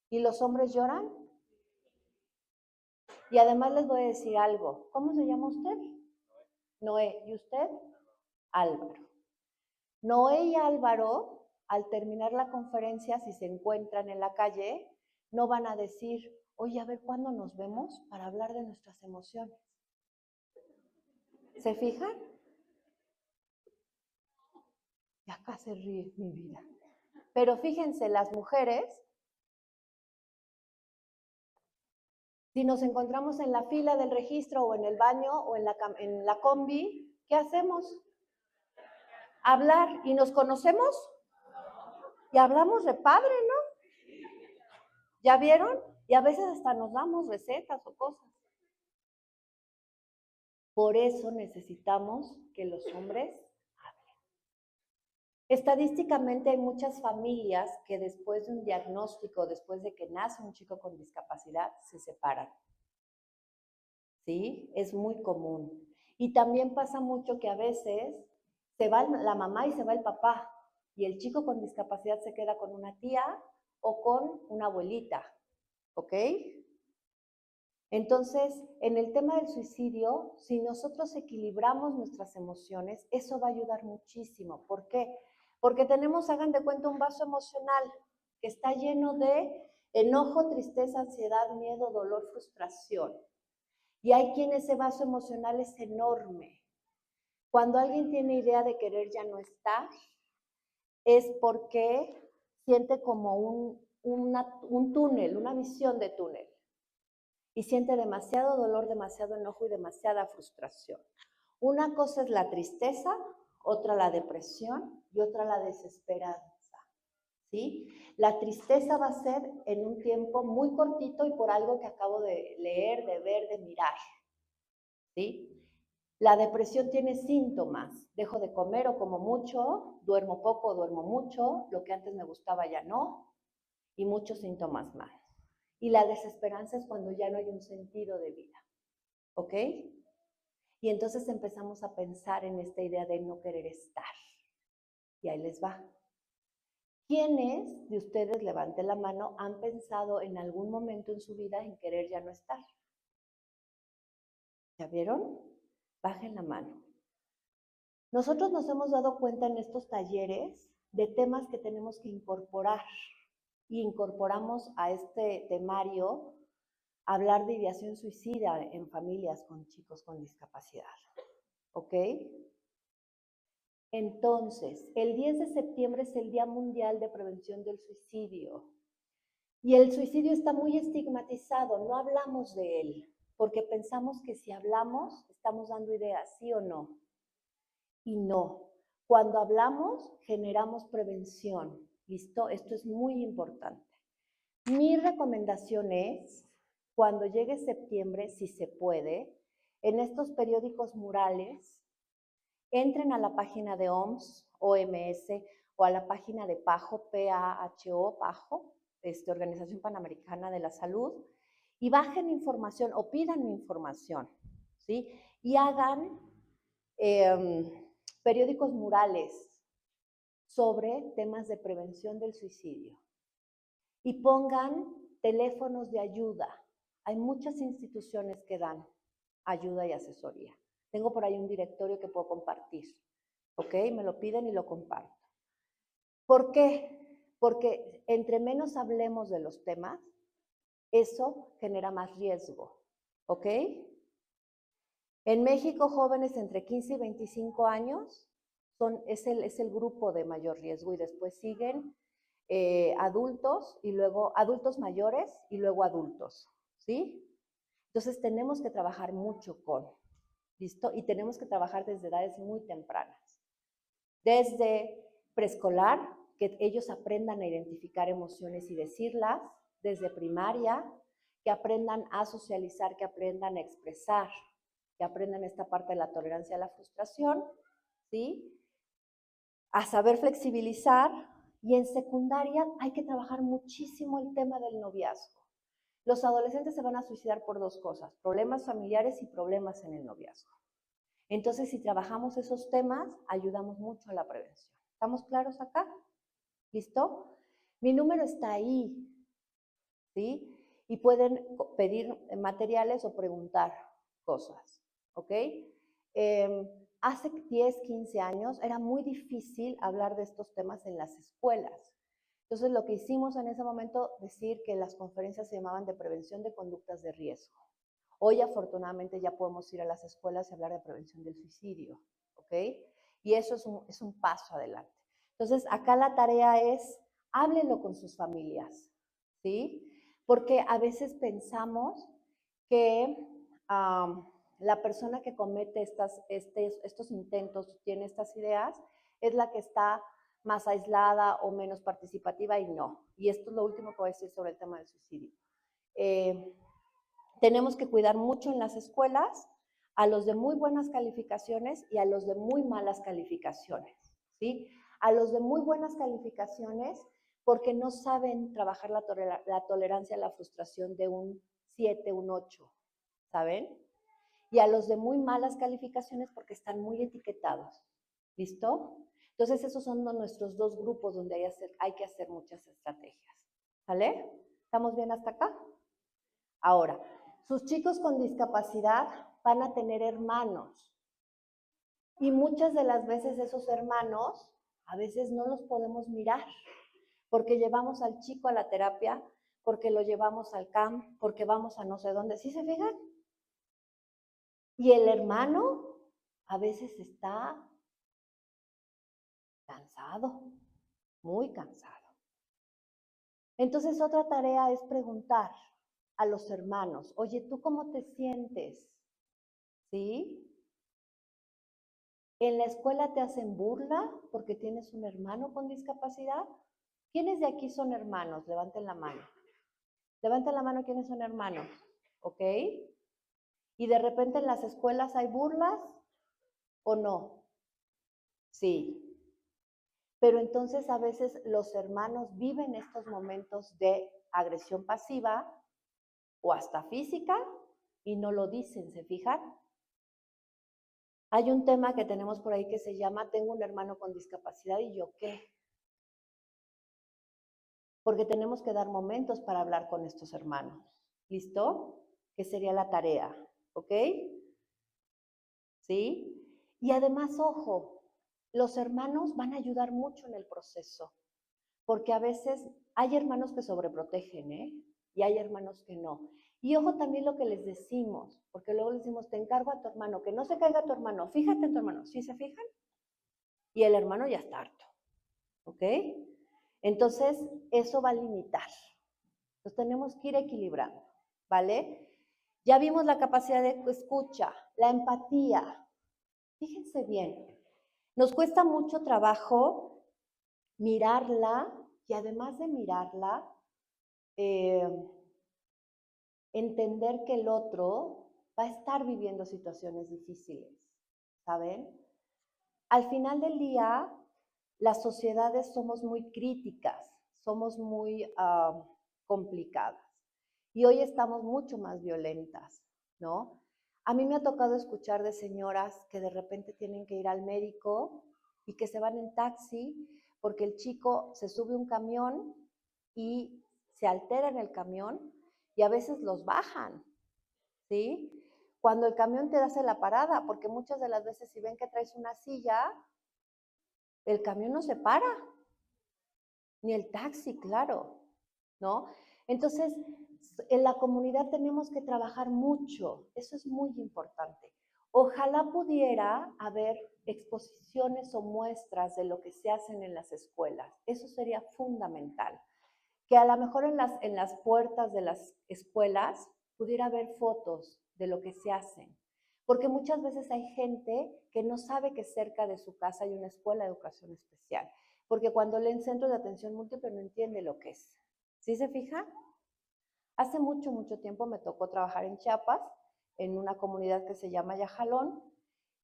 ¿Y los hombres lloran? Y además les voy a decir algo. ¿Cómo se llama usted? Noé. ¿Y usted? Álvaro. Noé y Álvaro, al terminar la conferencia, si se encuentran en la calle, no van a decir, oye, a ver cuándo nos vemos para hablar de nuestras emociones. ¿Se fijan? Y acá se ríe mi vida. Pero fíjense, las mujeres, si nos encontramos en la fila del registro o en el baño o en la combi, ¿qué hacemos? Hablar. ¿Y nos conocemos? Y hablamos de padre, ¿no? ¿Ya vieron? Y a veces hasta nos damos recetas o cosas. Por eso necesitamos que los hombres hablen. Estadísticamente hay muchas familias que después de un diagnóstico, después de que nace un chico con discapacidad, se separan. ¿Sí? Es muy común. Y también pasa mucho que a veces se va la mamá y se va el papá, y el chico con discapacidad se queda con una tía o con una abuelita, ¿ok? Entonces, en el tema del suicidio, si nosotros equilibramos nuestras emociones, eso va a ayudar muchísimo. ¿Por qué? Porque tenemos, hagan de cuenta, un vaso emocional que está lleno de enojo, tristeza, ansiedad, miedo, dolor, frustración. Y hay quien ese vaso emocional es enorme. Cuando alguien tiene idea de querer ya no estar, es porque siente como un túnel, una visión de túnel. Y siente demasiado dolor, demasiado enojo y demasiada frustración. Una cosa es la tristeza, otra la depresión y otra la desesperanza, ¿sí? La tristeza va a ser en un tiempo muy cortito y por algo que acabo de leer, de ver, de mirar, ¿sí? La depresión tiene síntomas, dejo de comer o como mucho, duermo poco o duermo mucho, lo que antes me gustaba ya no, y muchos síntomas más. Y la desesperanza es cuando ya no hay un sentido de vida, ¿ok? Y entonces empezamos a pensar en esta idea de no querer estar. Y ahí les va. ¿Quiénes de ustedes, levanten la mano, han pensado en algún momento en su vida en querer ya no estar? ¿Ya vieron? Bajen la mano. Nosotros nos hemos dado cuenta en estos talleres de temas que tenemos que incorporar. y incorporamos a este temario hablar de ideación suicida en familias con chicos con discapacidad. ¿Ok? Entonces, el 10 de septiembre es el Día Mundial de Prevención del Suicidio. Y el suicidio está muy estigmatizado, no hablamos de él, porque pensamos que si hablamos, estamos dando ideas, ¿sí o no? Y no. Cuando hablamos, generamos prevención. ¿Listo? Esto es muy importante. Mi recomendación es, cuando llegue septiembre, si se puede, en estos periódicos murales, entren a la página de OMS o a la página de PAHO, PAHO, PAHO, Organización Panamericana de la Salud, y bajen información o pidan información, ¿sí? Y hagan periódicos murales sobre temas de prevención del suicidio. Y pongan teléfonos de ayuda. Hay muchas instituciones que dan ayuda y asesoría. Tengo por ahí un directorio que puedo compartir, ¿ok? Me lo piden y lo comparto. ¿Por qué? Porque entre menos hablemos de los temas, eso genera más riesgo, ¿ok? En México, jóvenes entre 15 y 25 años es el grupo de mayor riesgo y después siguen adultos y luego adultos mayores y luego adultos, ¿sí? Entonces tenemos que trabajar mucho con, ¿listo? Y tenemos que trabajar desde edades muy tempranas. Desde preescolar, que ellos aprendan a identificar emociones y decirlas, desde primaria, que aprendan a socializar, que aprendan a expresar, que aprendan esta parte de la tolerancia a la frustración, ¿sí? A saber flexibilizar, y en secundaria hay que trabajar muchísimo el tema del noviazgo. Los adolescentes se van a suicidar por dos cosas, problemas familiares y problemas en el noviazgo. Entonces, si trabajamos esos temas, ayudamos mucho a la prevención. ¿Estamos claros acá? ¿Listo? Mi número está ahí, ¿sí? Y pueden pedir materiales o preguntar cosas, ¿ok? Hace 10, 15 años era muy difícil hablar de estos temas en las escuelas. Entonces, lo que hicimos en ese momento, decir que las conferencias se llamaban de prevención de conductas de riesgo. Hoy, afortunadamente, ya podemos ir a las escuelas y hablar de prevención del suicidio, ¿ok? Y eso es un paso adelante. Entonces, acá la tarea es, háblenlo con sus familias, ¿sí? Porque a veces pensamos que la persona que comete estos intentos, tiene estas ideas, es la que está más aislada o menos participativa, y no. Y esto es lo último que voy a decir sobre el tema del suicidio. Tenemos que cuidar mucho en las escuelas a los de muy buenas calificaciones y a los de muy malas calificaciones, ¿sí? A los de muy buenas calificaciones porque no saben trabajar la tolerancia a la frustración de un 7, un 8, ¿saben? Y a los de muy malas calificaciones porque están muy etiquetados, ¿listo? Entonces esos son nuestros dos grupos donde hay que hacer muchas estrategias, ¿vale? ¿Estamos bien hasta acá? Ahora, sus chicos con discapacidad van a tener hermanos y muchas de las veces esos hermanos a veces no los podemos mirar porque llevamos al chico a la terapia, porque lo llevamos al camp, porque vamos a no sé dónde, ¿sí se fijan? Y el hermano a veces está cansado, muy cansado. Entonces otra tarea es preguntar a los hermanos, oye, ¿tú cómo te sientes? ¿Sí? ¿En la escuela te hacen burla porque tienes un hermano con discapacidad? ¿Quiénes de aquí son hermanos? Levanten la mano. Levanten la mano quienes son hermanos, ¿ok? ¿Y de repente en las escuelas hay burlas o no? Sí. Pero entonces a veces los hermanos viven estos momentos de agresión pasiva o hasta física y no lo dicen, ¿se fijan? Hay un tema que tenemos por ahí que se llama tengo un hermano con discapacidad y yo qué. Porque tenemos que dar momentos para hablar con estos hermanos. ¿Listo? Que sería la tarea, ¿ok? ¿Sí? Y además, ojo, los hermanos van a ayudar mucho en el proceso. porque a veces hay hermanos que sobreprotegen, ¿eh? Y hay hermanos que no. Y ojo también lo que les decimos, porque luego les decimos, te encargo a tu hermano, que no se caiga tu hermano, fíjate en tu hermano, ¿sí se fijan? Y el hermano ya está harto, ¿ok? Entonces, eso va a limitar. Entonces, tenemos que ir equilibrando, ¿vale? Ya vimos la capacidad de escucha, la empatía. Fíjense bien, nos cuesta mucho trabajo mirarla y además de mirarla, eh, entender que el otro va a estar viviendo situaciones difíciles, ¿saben? Al final del día, las sociedades somos muy críticas, somos muy complicadas y hoy estamos mucho más violentas, ¿no? A mí me ha tocado escuchar de señoras que de repente tienen que ir al médico y que se van en taxi porque el chico se sube a un camión y se altera en el camión y a veces los bajan, ¿sí? Cuando el camión te hace la parada, porque muchas de las veces si ven que traes una silla, el camión no se para, ni el taxi, claro, ¿no? Entonces, en la comunidad tenemos que trabajar mucho, eso es muy importante. Ojalá pudiera haber exposiciones o muestras de lo que se hacen en las escuelas, eso sería fundamental. Que a lo mejor en las puertas de las escuelas pudiera haber fotos de lo que se hacen. Porque muchas veces hay gente que no sabe que cerca de su casa hay una escuela de educación especial. Porque cuando leen centro de atención múltiple no entiende lo que es. ¿Sí se fija? Hace mucho, mucho tiempo me tocó trabajar en Chiapas, en una comunidad que se llama Yajalón,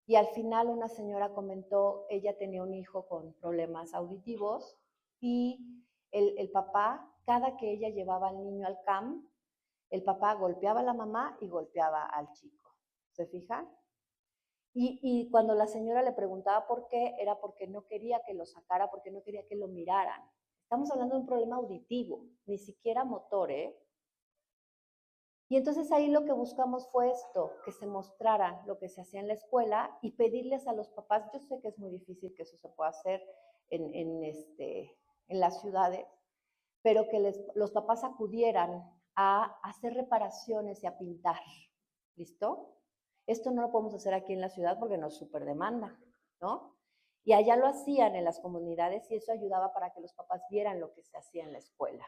y al final una señora comentó, ella tenía un hijo con problemas auditivos y el papá, cada que ella llevaba al niño al CAM, el papá golpeaba a la mamá y golpeaba al chico. ¿Se fijan? Y cuando la señora le preguntaba por qué, era porque no quería que lo sacara, porque no quería que lo miraran. Estamos hablando de un problema auditivo, ni siquiera motor, ¿eh? Y entonces ahí lo que buscamos fue esto, que se mostrara lo que se hacía en la escuela y pedirles a los papás, yo sé que es muy difícil que eso se pueda hacer en las ciudades, pero que los papás acudieran a hacer reparaciones y a pintar. ¿Listo? Esto no lo podemos hacer aquí en la ciudad porque nos superdemanda, ¿no? Y allá lo hacían en las comunidades y eso ayudaba para que los papás vieran lo que se hacía en la escuela.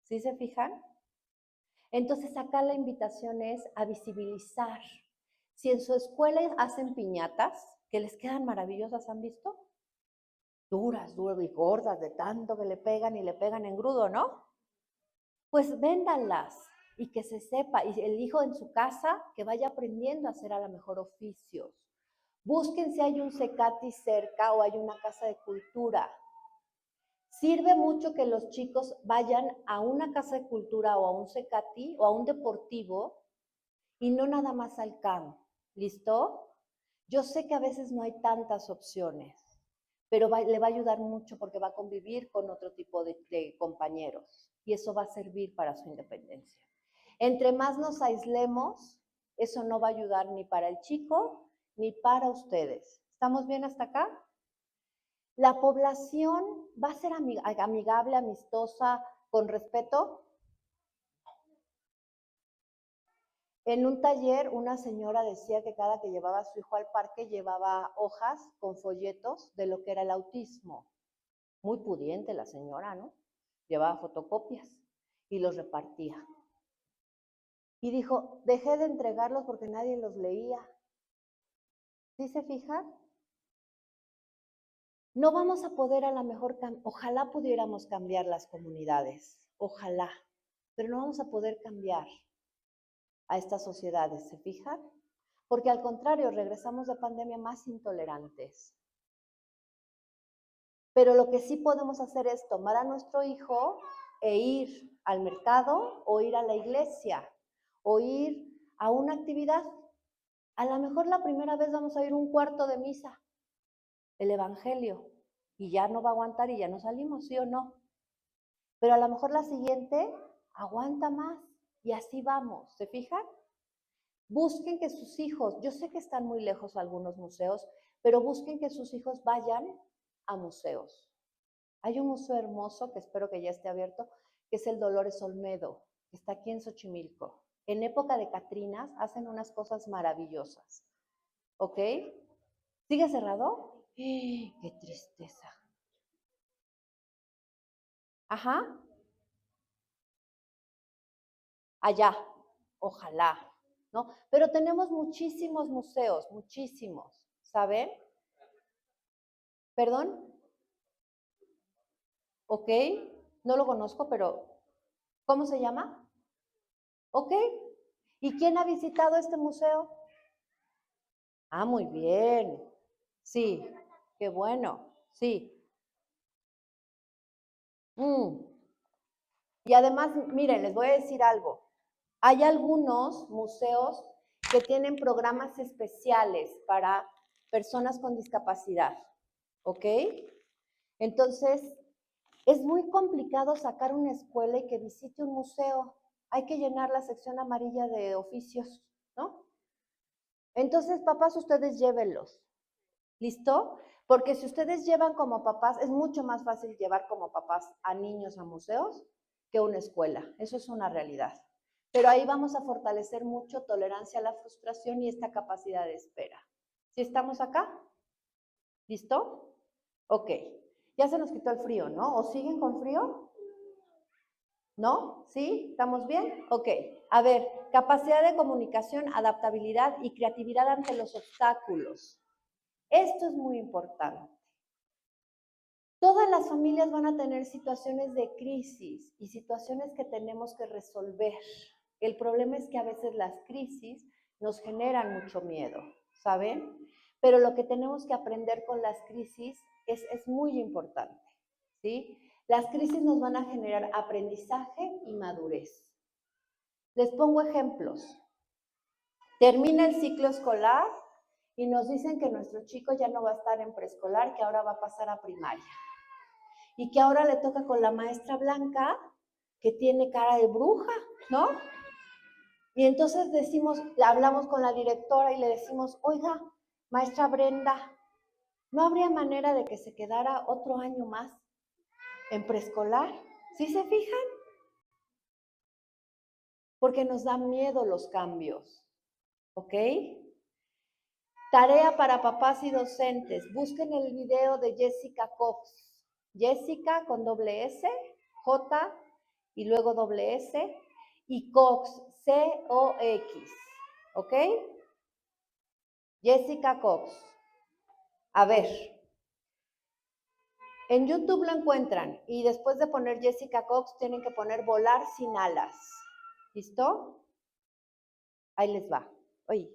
¿Sí se fijan? Entonces acá la invitación es a visibilizar. Si en su escuela hacen piñatas, que les quedan maravillosas, ¿han visto? Duras, duras y gordas, de tanto que le pegan y le pegan en grudo, ¿no? Pues véndanlas y que se sepa, y el hijo en su casa que vaya aprendiendo a hacer a lo mejor oficios. Busquen si hay un Cecati cerca o hay una casa de cultura. Sirve mucho que los chicos vayan a una casa de cultura o a un Cecati o a un deportivo y no nada más al CAM. ¿Listo? Yo sé que a veces no hay tantas opciones, pero le va a ayudar mucho porque va a convivir con otro tipo de compañeros y eso va a servir para su independencia. Entre más nos aislemos, eso no va a ayudar ni para el chico ni para ustedes. ¿Estamos bien hasta acá? ¿La población va a ser amigable, amistosa, con respeto? En un taller, una señora decía que cada que llevaba a su hijo al parque llevaba hojas con folletos de lo que era el autismo. Muy pudiente la señora, ¿no? Llevaba fotocopias y los repartía. Y dijo, dejé de entregarlos porque nadie los leía. ¿Sí se fijan? No vamos a poder a lo mejor, ojalá pudiéramos cambiar las comunidades, ojalá, pero no vamos a poder cambiar a estas sociedades, ¿se fijan? Porque al contrario, regresamos de pandemia más intolerantes. Pero lo que sí podemos hacer es tomar a nuestro hijo e ir al mercado o ir a la iglesia o ir a una actividad. A lo mejor la primera vez vamos a ir un cuarto de misa, el evangelio, y ya no va a aguantar y ya no salimos, ¿sí o no? Pero a lo mejor la siguiente aguanta más y así vamos, ¿se fijan? Busquen que sus hijos, yo sé que están muy lejos algunos museos, pero busquen que sus hijos vayan a museos. Hay un museo hermoso que espero que ya esté abierto, que es el Dolores Olmedo, que está aquí en Xochimilco. En época de Catrinas hacen unas cosas maravillosas. ¿Ok? ¿Sigue cerrado? ¡Qué tristeza! Ajá. Allá, ojalá, ¿no? Pero tenemos muchísimos museos, muchísimos, ¿saben? ¿Perdón? ¿Ok? No lo conozco, pero ¿cómo se llama? ¿Ok? ¿Y quién ha visitado este museo? Ah, muy bien. Sí, qué bueno. Sí. Y además, miren, les voy a decir algo. Hay algunos museos que tienen programas especiales para personas con discapacidad, ¿ok? Entonces, es muy complicado sacar una escuela y que visite un museo. Hay que llenar la sección amarilla de oficios, ¿no? Entonces, papás, ustedes llévenlos. ¿Listo? Porque si ustedes llevan como papás, es mucho más fácil llevar como papás a niños a museos que a una escuela. Eso es una realidad. Pero ahí vamos a fortalecer mucho tolerancia a la frustración y esta capacidad de espera. ¿Sí estamos acá? ¿Listo? Ok. Ya se nos quitó el frío, ¿no? ¿O siguen con frío? ¿No? ¿Sí? ¿Estamos bien? Ok. A ver, capacidad de comunicación, adaptabilidad y creatividad ante los obstáculos. Esto es muy importante. Todas las familias van a tener situaciones de crisis y situaciones que tenemos que resolver. El problema es que a veces las crisis nos generan mucho miedo, ¿saben? Pero lo que tenemos que aprender con las crisis es muy importante, ¿sí? Las crisis nos van a generar aprendizaje y madurez. Les pongo ejemplos. Termina el ciclo escolar y nos dicen que nuestro chico ya no va a estar en preescolar, que ahora va a pasar a primaria. Y que ahora le toca con la maestra Blanca, que tiene cara de bruja, ¿no? Y entonces decimos, hablamos con la directora y le decimos, oiga, maestra Brenda, ¿no habría manera de que se quedara otro año más en preescolar? ¿Sí se fijan? Porque nos dan miedo los cambios, ¿ok? Tarea para papás y docentes. Busquen el video de Jessica Cox. Jessica con doble S, J y luego doble S, y Cox, C-O-X, ¿ok? Jessica Cox. A ver, en YouTube lo encuentran y después de poner Jessica Cox tienen que poner volar sin alas. ¿Listo? Ahí les va. Oye,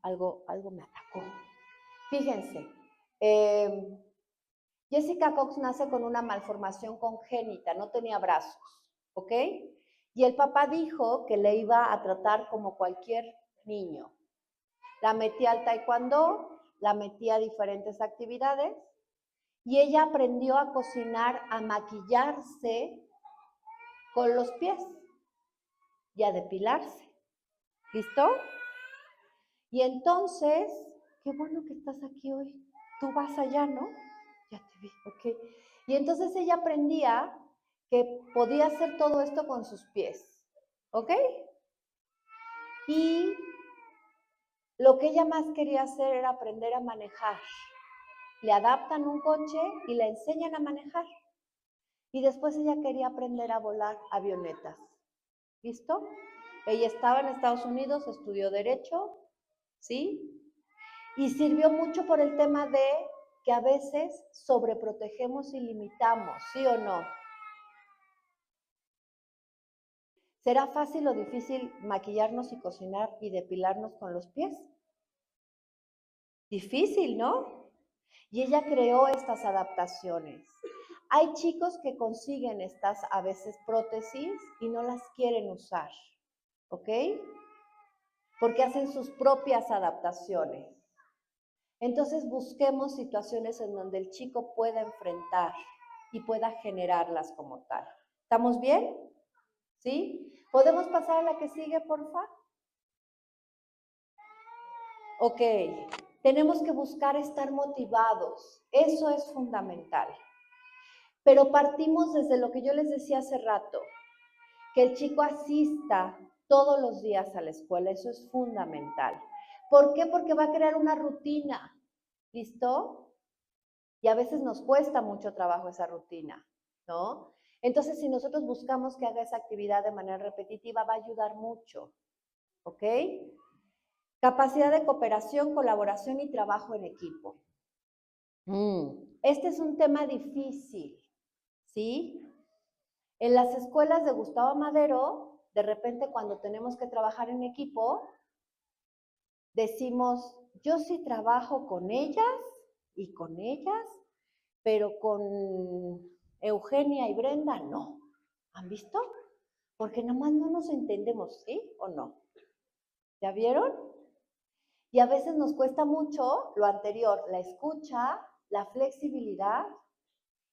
algo me atacó. Fíjense, Jessica Cox nace con una malformación congénita, no tenía brazos, ¿ok? Y el papá dijo que le iba a tratar como cualquier niño. La metía al taekwondo, la metía a diferentes actividades y ella aprendió a cocinar, a maquillarse con los pies y a depilarse. ¿Listo? Y entonces, qué bueno que estás aquí hoy. Tú vas allá, ¿no? Ya te vi, ok. Y entonces ella aprendía que podía hacer todo esto con sus pies, ¿ok? Y lo que ella más quería hacer era aprender a manejar. Le adaptan un coche y la enseñan a manejar. Y después ella quería aprender a volar avionetas. ¿Listo? Ella estaba en Estados Unidos, estudió Derecho, ¿sí? Y sirvió mucho por el tema de que a veces sobreprotegemos y limitamos, ¿sí o no? ¿Será fácil o difícil maquillarnos y cocinar y depilarnos con los pies? Difícil, ¿no? Y ella creó estas adaptaciones. Hay chicos que consiguen estas a veces prótesis y no las quieren usar, ¿ok? Porque hacen sus propias adaptaciones. Entonces busquemos situaciones en donde el chico pueda enfrentar y pueda generarlas como tal. ¿Estamos bien? ¿Sí? ¿Podemos pasar a la que sigue, porfa? Ok, tenemos que buscar estar motivados. Eso es fundamental. Pero partimos desde lo que yo les decía hace rato, que el chico asista todos los días a la escuela, eso es fundamental. ¿Por qué? Porque va a crear una rutina, ¿listo? Y a veces nos cuesta mucho trabajo esa rutina, ¿no? Entonces, si nosotros buscamos que haga esa actividad de manera repetitiva, va a ayudar mucho, ¿ok? Capacidad de cooperación, colaboración y trabajo en equipo. Este es un tema difícil, ¿sí? En las escuelas de Gustavo Madero, de repente cuando tenemos que trabajar en equipo, decimos, yo sí trabajo con ellas y con ellas, pero con Eugenia y Brenda no. ¿Han visto? Porque nomás no nos entendemos, ¿sí o no? ¿Ya vieron? Y a veces nos cuesta mucho lo anterior, la escucha, la flexibilidad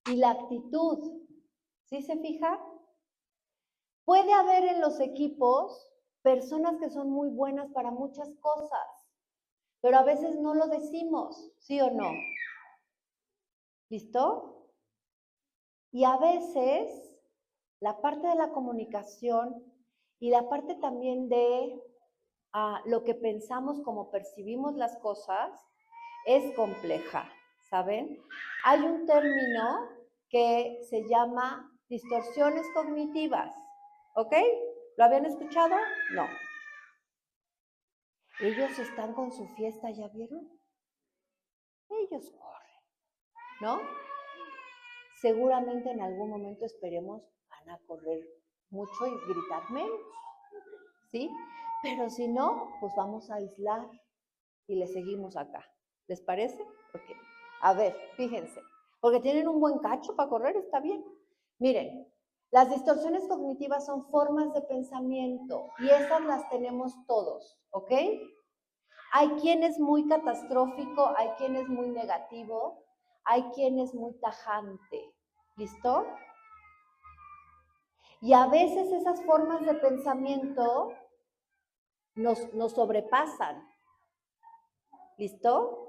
y la actitud. ¿Sí se fijan? Puede haber en los equipos personas que son muy buenas para muchas cosas, pero a veces no lo decimos, ¿sí o no? ¿Listo? Y a veces la parte de la comunicación y la parte también de lo que pensamos, como percibimos las cosas, es compleja, ¿saben? Hay un término que se llama distorsiones cognitivas, ¿ok? ¿Lo habían escuchado? No. Ellos están con su fiesta, ¿ya vieron? Ellos corren, ¿no? Seguramente en algún momento esperemos van a correr mucho y gritar menos, ¿sí? Pero si no, pues vamos a aislar y le seguimos acá. ¿Les parece? Ok. A ver, fíjense, porque tienen un buen cacho para correr, está bien. Miren, las distorsiones cognitivas son formas de pensamiento y esas las tenemos todos, ¿ok? Hay quien es muy catastrófico, hay quien es muy negativo, hay quien es muy tajante. ¿Listo? Y a veces esas formas de pensamiento nos sobrepasan. ¿Listo?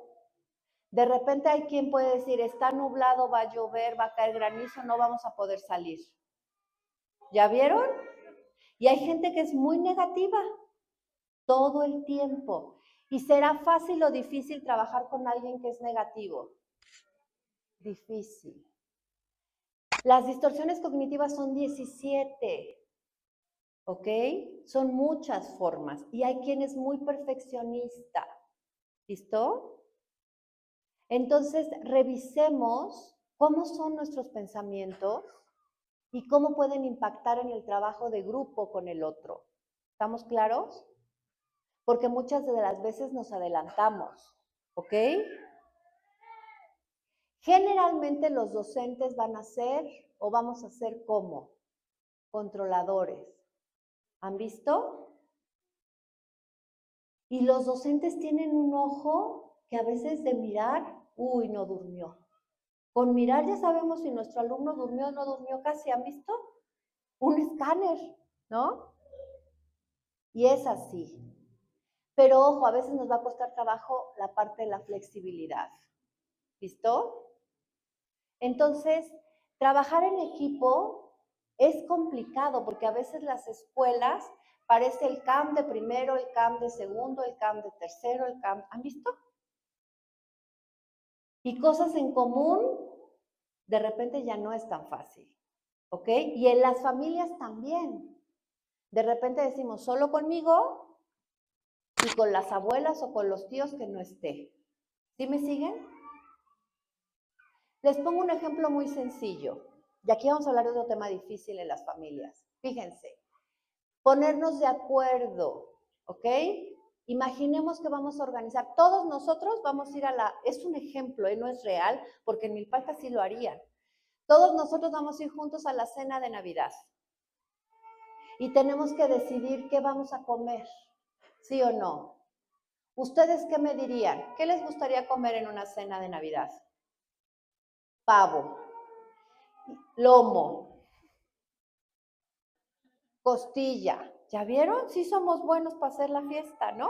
De repente hay quien puede decir, está nublado, va a llover, va a caer granizo, no vamos a poder salir. ¿Ya vieron? Y hay gente que es muy negativa todo el tiempo. ¿Y será fácil o difícil trabajar con alguien que es negativo? Difícil. Las distorsiones cognitivas son 17, ¿ok? Son muchas formas y hay quien es muy perfeccionista. ¿Listo? Entonces, revisemos cómo son nuestros pensamientos y cómo pueden impactar en el trabajo de grupo con el otro. ¿Estamos claros? Porque muchas de las veces nos adelantamos, ¿ok? Generalmente los docentes van a ser o vamos a ser como controladores. ¿Han visto? Y los docentes tienen un ojo que a veces de mirar, uy, no durmió. Con mirar ya sabemos si nuestro alumno durmió o no durmió casi, ¿han visto? Un escáner, ¿no? Y es así. Pero ojo, a veces nos va a costar trabajo la parte de la flexibilidad. ¿Listo? Entonces, trabajar en equipo es complicado porque a veces las escuelas parece el CAM de primero, el CAM de segundo, el CAM de tercero, el CAM, ¿han visto? Y cosas en común de repente ya no es tan fácil, ¿ok? Y en las familias también. De repente decimos, solo conmigo y con las abuelas o con los tíos que no esté. ¿Sí me siguen? Les pongo un ejemplo muy sencillo. Y aquí vamos a hablar de otro tema difícil en las familias. Fíjense, ponernos de acuerdo, ¿ok? Imaginemos que vamos a organizar, todos nosotros vamos a ir es un ejemplo, no es real, porque en Milpalta sí lo harían. Todos nosotros vamos a ir juntos a la cena de Navidad. Y tenemos que decidir qué vamos a comer, ¿sí o no? ¿Ustedes qué me dirían? ¿Qué les gustaría comer en una cena de Navidad? Pavo, lomo, costilla. ¿Ya vieron? Sí somos buenos para hacer la fiesta, ¿no?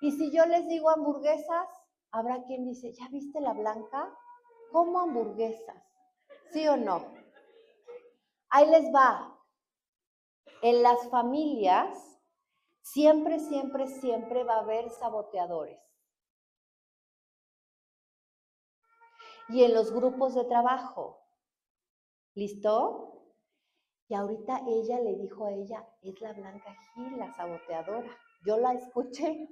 Y si yo les digo hamburguesas, habrá quien dice, ¿ya viste la Blanca? ¿Cómo hamburguesas? ¿Sí o no? Ahí les va. En las familias siempre, siempre, siempre va a haber saboteadores. Y en los grupos de trabajo. ¿Listo? Y ahorita ella le dijo a ella, es la Blanca Gil, la saboteadora. Yo la escuché.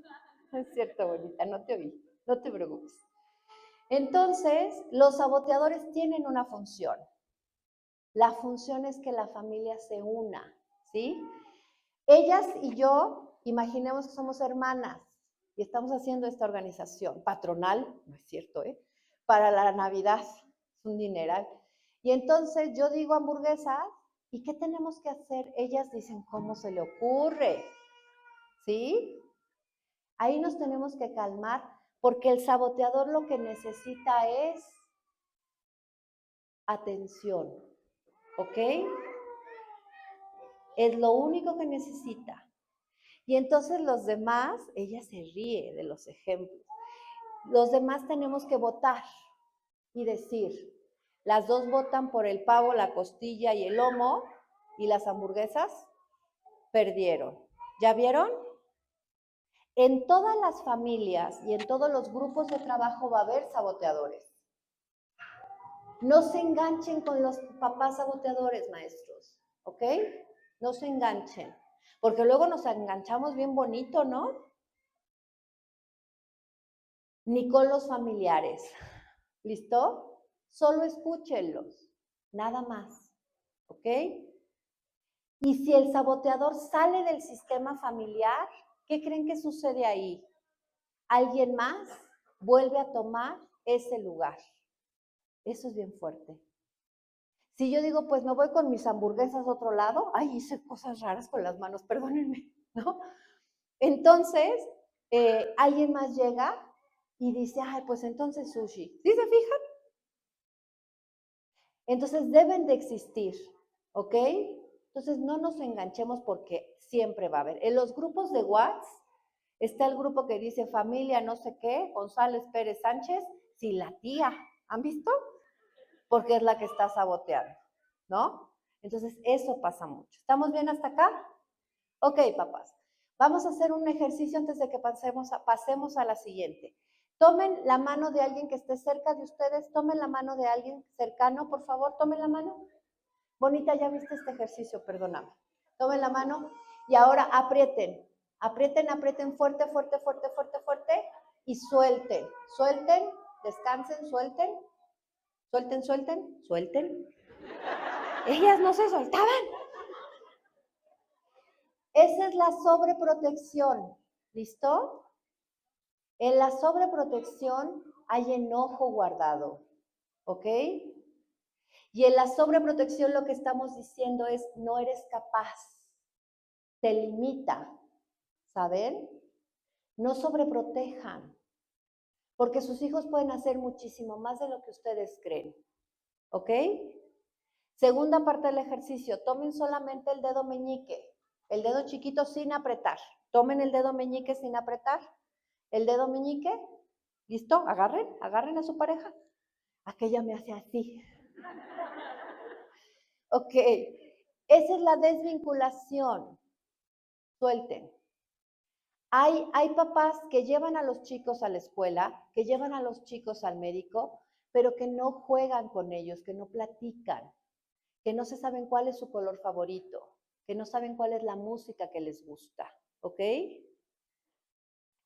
Es cierto, bonita, no te oí, no te preocupes. Entonces, los saboteadores tienen una función. La función es que la familia se una, ¿sí? Ellas y yo, imaginemos que somos hermanas y estamos haciendo esta organización patronal, no es cierto, para la Navidad, es un dineral. Y entonces yo digo hamburguesas, ¿y qué tenemos que hacer? Ellas dicen, ¿cómo se le ocurre? ¿Sí? Ahí nos tenemos que calmar, porque el saboteador lo que necesita es atención, ¿ok? Es lo único que necesita. Y entonces los demás, ella se ríe de los ejemplos, los demás tenemos que votar y decir, las dos votan por el pavo, la costilla y el lomo, y las hamburguesas perdieron. ¿Ya vieron? En todas las familias y en todos los grupos de trabajo va a haber saboteadores. No se enganchen con los papás saboteadores, maestros, ¿ok? No se enganchen, porque luego nos enganchamos bien bonito, ¿no? Ni con los familiares, ¿listo? Solo escúchenlos, nada más, ¿ok? Y si el saboteador sale del sistema familiar, ¿qué creen que sucede ahí? Alguien más vuelve a tomar ese lugar. Eso es bien fuerte. Si yo digo, pues me voy con mis hamburguesas a otro lado, ay, hice cosas raras con las manos, perdónenme, ¿no? Entonces, alguien más llega y dice, ay, pues entonces sushi. ¿Sí se fijan? Entonces deben de existir, ¿ok? Entonces no nos enganchemos porque siempre va a haber. En los grupos de WhatsApp está el grupo que dice familia no sé qué, González Pérez Sánchez, si la tía, ¿han visto? Porque es la que está saboteando, ¿no? Entonces eso pasa mucho. ¿Estamos bien hasta acá? Ok, papás. Vamos a hacer un ejercicio antes de que pasemos a la siguiente. Tomen la mano de alguien que esté cerca de ustedes, tomen la mano de alguien cercano, por favor, tomen la mano. Bonita, ya viste este ejercicio, perdóname. Tomen la mano y ahora aprieten, aprieten, aprieten fuerte, fuerte, fuerte, fuerte, fuerte y suelten, suelten, descansen, suelten, suelten, suelten, suelten. Ellas no se soltaban. Esa es la sobreprotección, ¿listo? En la sobreprotección hay enojo guardado, ¿ok? Y en la sobreprotección lo que estamos diciendo es, no eres capaz, te limita, ¿saben? No sobreprotejan, porque sus hijos pueden hacer muchísimo más de lo que ustedes creen, ¿ok? Segunda parte del ejercicio, tomen solamente el dedo meñique, el dedo chiquito sin apretar. Tomen el dedo meñique sin apretar, el dedo meñique, ¿listo? Agarren, agarren a su pareja. Aquella me hace así. Ok, esa es la desvinculación. Suelten. Hay papás que llevan a los chicos a la escuela, que llevan a los chicos al médico, pero que no juegan con ellos, que no platican, que no se saben cuál es su color favorito, que no saben cuál es la música que les gusta, ¿ok?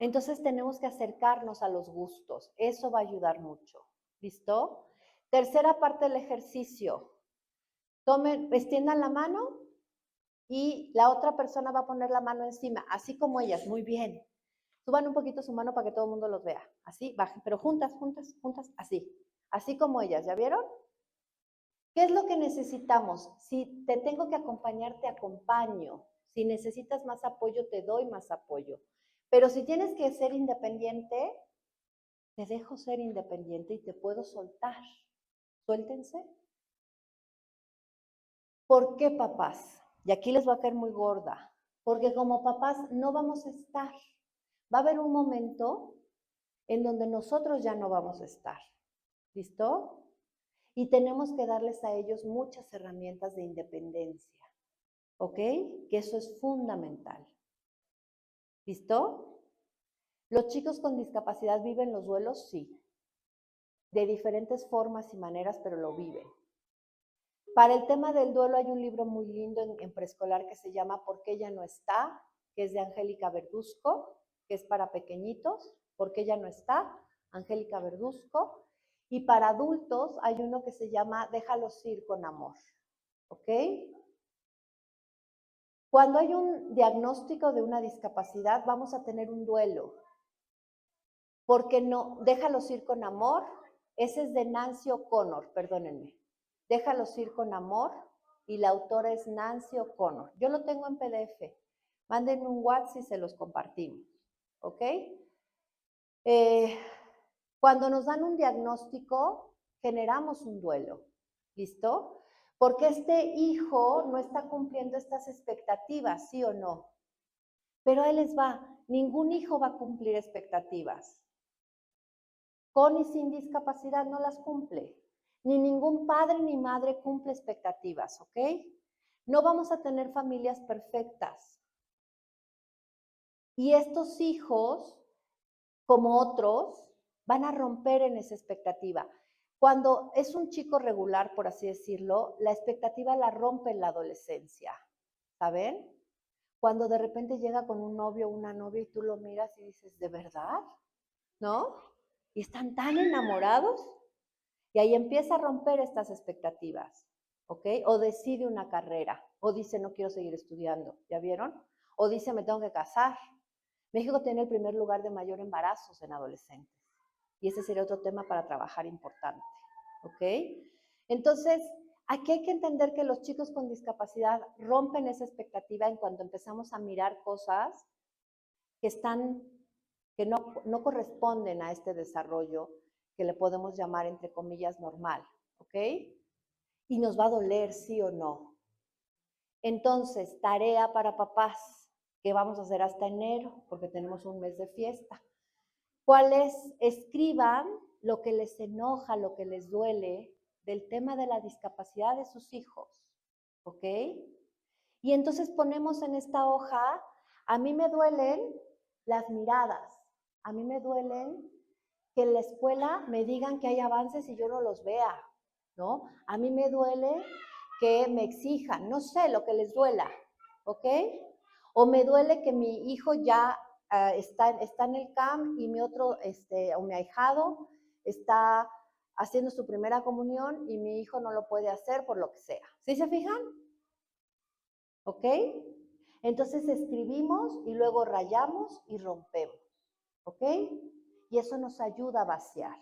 Entonces tenemos que acercarnos a los gustos, eso va a ayudar mucho, ¿listo? Tercera parte del ejercicio, tomen, extiendan la mano y la otra persona va a poner la mano encima, así como ellas, muy bien. Suban un poquito su mano para que todo el mundo los vea, así, bajen, pero juntas, juntas, juntas, así como ellas, ¿ya vieron? ¿Qué es lo que necesitamos? Si te tengo que acompañar, te acompaño. Si necesitas más apoyo, te doy más apoyo. Pero si tienes que ser independiente, te dejo ser independiente y te puedo soltar. Suéltense. ¿Por qué, papás? Y aquí les va a caer muy gorda. Porque como papás no vamos a estar. Va a haber un momento en donde nosotros ya no vamos a estar. ¿Listo? Y tenemos que darles a ellos muchas herramientas de independencia, ¿ok? Que eso es fundamental. ¿Listo? ¿Los chicos con discapacidad viven los duelos? Sí. De diferentes formas y maneras, pero lo viven. Para el tema del duelo hay un libro muy lindo en preescolar que se llama ¿Por qué ella no está?, que es de Angélica Verduzco, que es para pequeñitos. ¿Por qué ella no está?, Angélica Verduzco. Y para adultos hay uno que se llama Déjalos ir con amor. ¿Ok? Cuando hay un diagnóstico de una discapacidad, vamos a tener un duelo. Porque no, Déjalos ir con amor, ese es de Nancy O'Connor, perdónenme. Déjalos ir con amor, y la autora es Nancy O'Connor. Yo lo tengo en PDF. Mándenme un WhatsApp y se los compartimos. ¿Ok? Cuando nos dan un diagnóstico, generamos un duelo. ¿Listo? Porque este hijo no está cumpliendo estas expectativas, ¿sí o no? Pero ahí les va. Ningún hijo va a cumplir expectativas. Con y sin discapacidad no las cumple. Ni ningún padre ni madre cumple expectativas, ¿ok? No vamos a tener familias perfectas. Y estos hijos, como otros, van a romper en esa expectativa. Cuando es un chico regular, por así decirlo, la expectativa la rompe en la adolescencia, ¿saben? Cuando de repente llega con un novio o una novia y tú lo miras y dices, ¿de verdad? ¿No? Y están tan enamorados. Y ahí empieza a romper estas expectativas, ¿ok? O decide una carrera, o dice no quiero seguir estudiando, ¿ya vieron? O dice me tengo que casar. México tiene el primer lugar de mayor embarazos en adolescentes. Y ese sería otro tema para trabajar importante, ¿ok? Entonces, aquí hay que entender que los chicos con discapacidad rompen esa expectativa en cuanto empezamos a mirar cosas que no corresponden a este desarrollo que le podemos llamar, entre comillas, normal, ¿ok? Y nos va a doler, sí o no. Entonces, tarea para papás, que vamos a hacer hasta enero, porque tenemos un mes de fiesta. ¿Cuáles? Escriban lo que les enoja, lo que les duele del tema de la discapacidad de sus hijos, ¿ok? Y entonces ponemos en esta hoja, a mí me duelen las miradas, a mí me duelen que en la escuela me digan que hay avances y yo no los vea, ¿no? A mí me duele que me exijan, no sé, lo que les duela, ¿ok? O me duele que mi hijo ya está en el CAM y mi otro, o mi ahijado, está haciendo su primera comunión y mi hijo no lo puede hacer por lo que sea. ¿Sí se fijan? ¿Ok? Entonces escribimos y luego rayamos y rompemos. ¿Ok? Y eso nos ayuda a vaciar.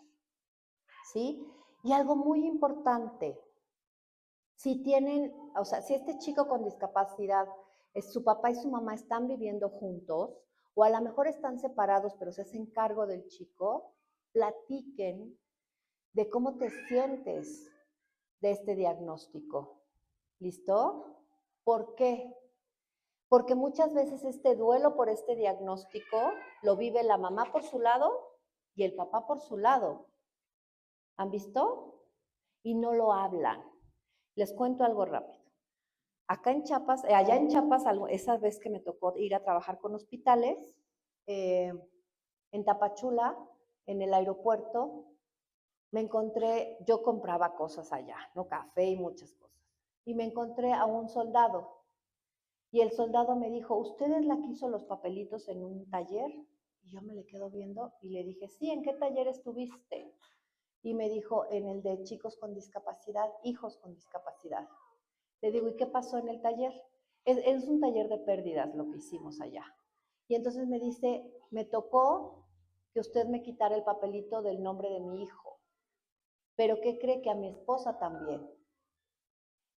¿Sí? Y algo muy importante, si tienen, o sea, si este chico con discapacidad, su papá y su mamá están viviendo juntos, o a lo mejor están separados, pero se hacen cargo del chico, platiquen de cómo te sientes de este diagnóstico. ¿Listo? ¿Por qué? Porque muchas veces este duelo por este diagnóstico lo vive la mamá por su lado y el papá por su lado. ¿Han visto? Y no lo hablan. Les cuento algo rápido. Acá en Chiapas, allá en Chiapas, esa vez que me tocó ir a trabajar con hospitales, en Tapachula, en el aeropuerto, me encontré, yo compraba cosas allá, ¿no? Café y muchas cosas. Y me encontré a un soldado. Y el soldado me dijo, ¿usted es la que hizo los papelitos en un taller? Y yo me le quedo viendo y le dije, sí, ¿en qué taller estuviste? Y me dijo, en el de chicos con discapacidad, hijos con discapacidad. Le digo, ¿y qué pasó en el taller? Es un taller de pérdidas lo que hicimos allá. Y entonces me dice, me tocó que usted me quitara el papelito del nombre de mi hijo. Pero ¿qué cree? Que a mi esposa también.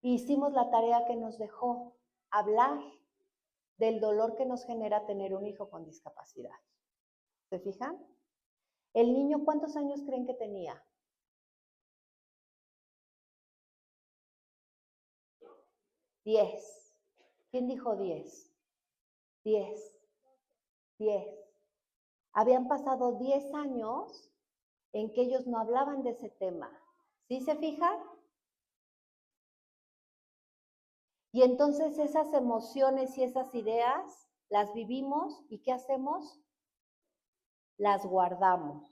Y hicimos la tarea que nos dejó, hablar del dolor que nos genera tener un hijo con discapacidad. ¿Se fijan? El niño, ¿cuántos años creen que tenía? 10. ¿Quién dijo 10? 10. 10. Habían pasado 10 años en que ellos no hablaban de ese tema. ¿Sí se fijan? Y entonces esas emociones y esas ideas las vivimos y ¿qué hacemos? Las guardamos,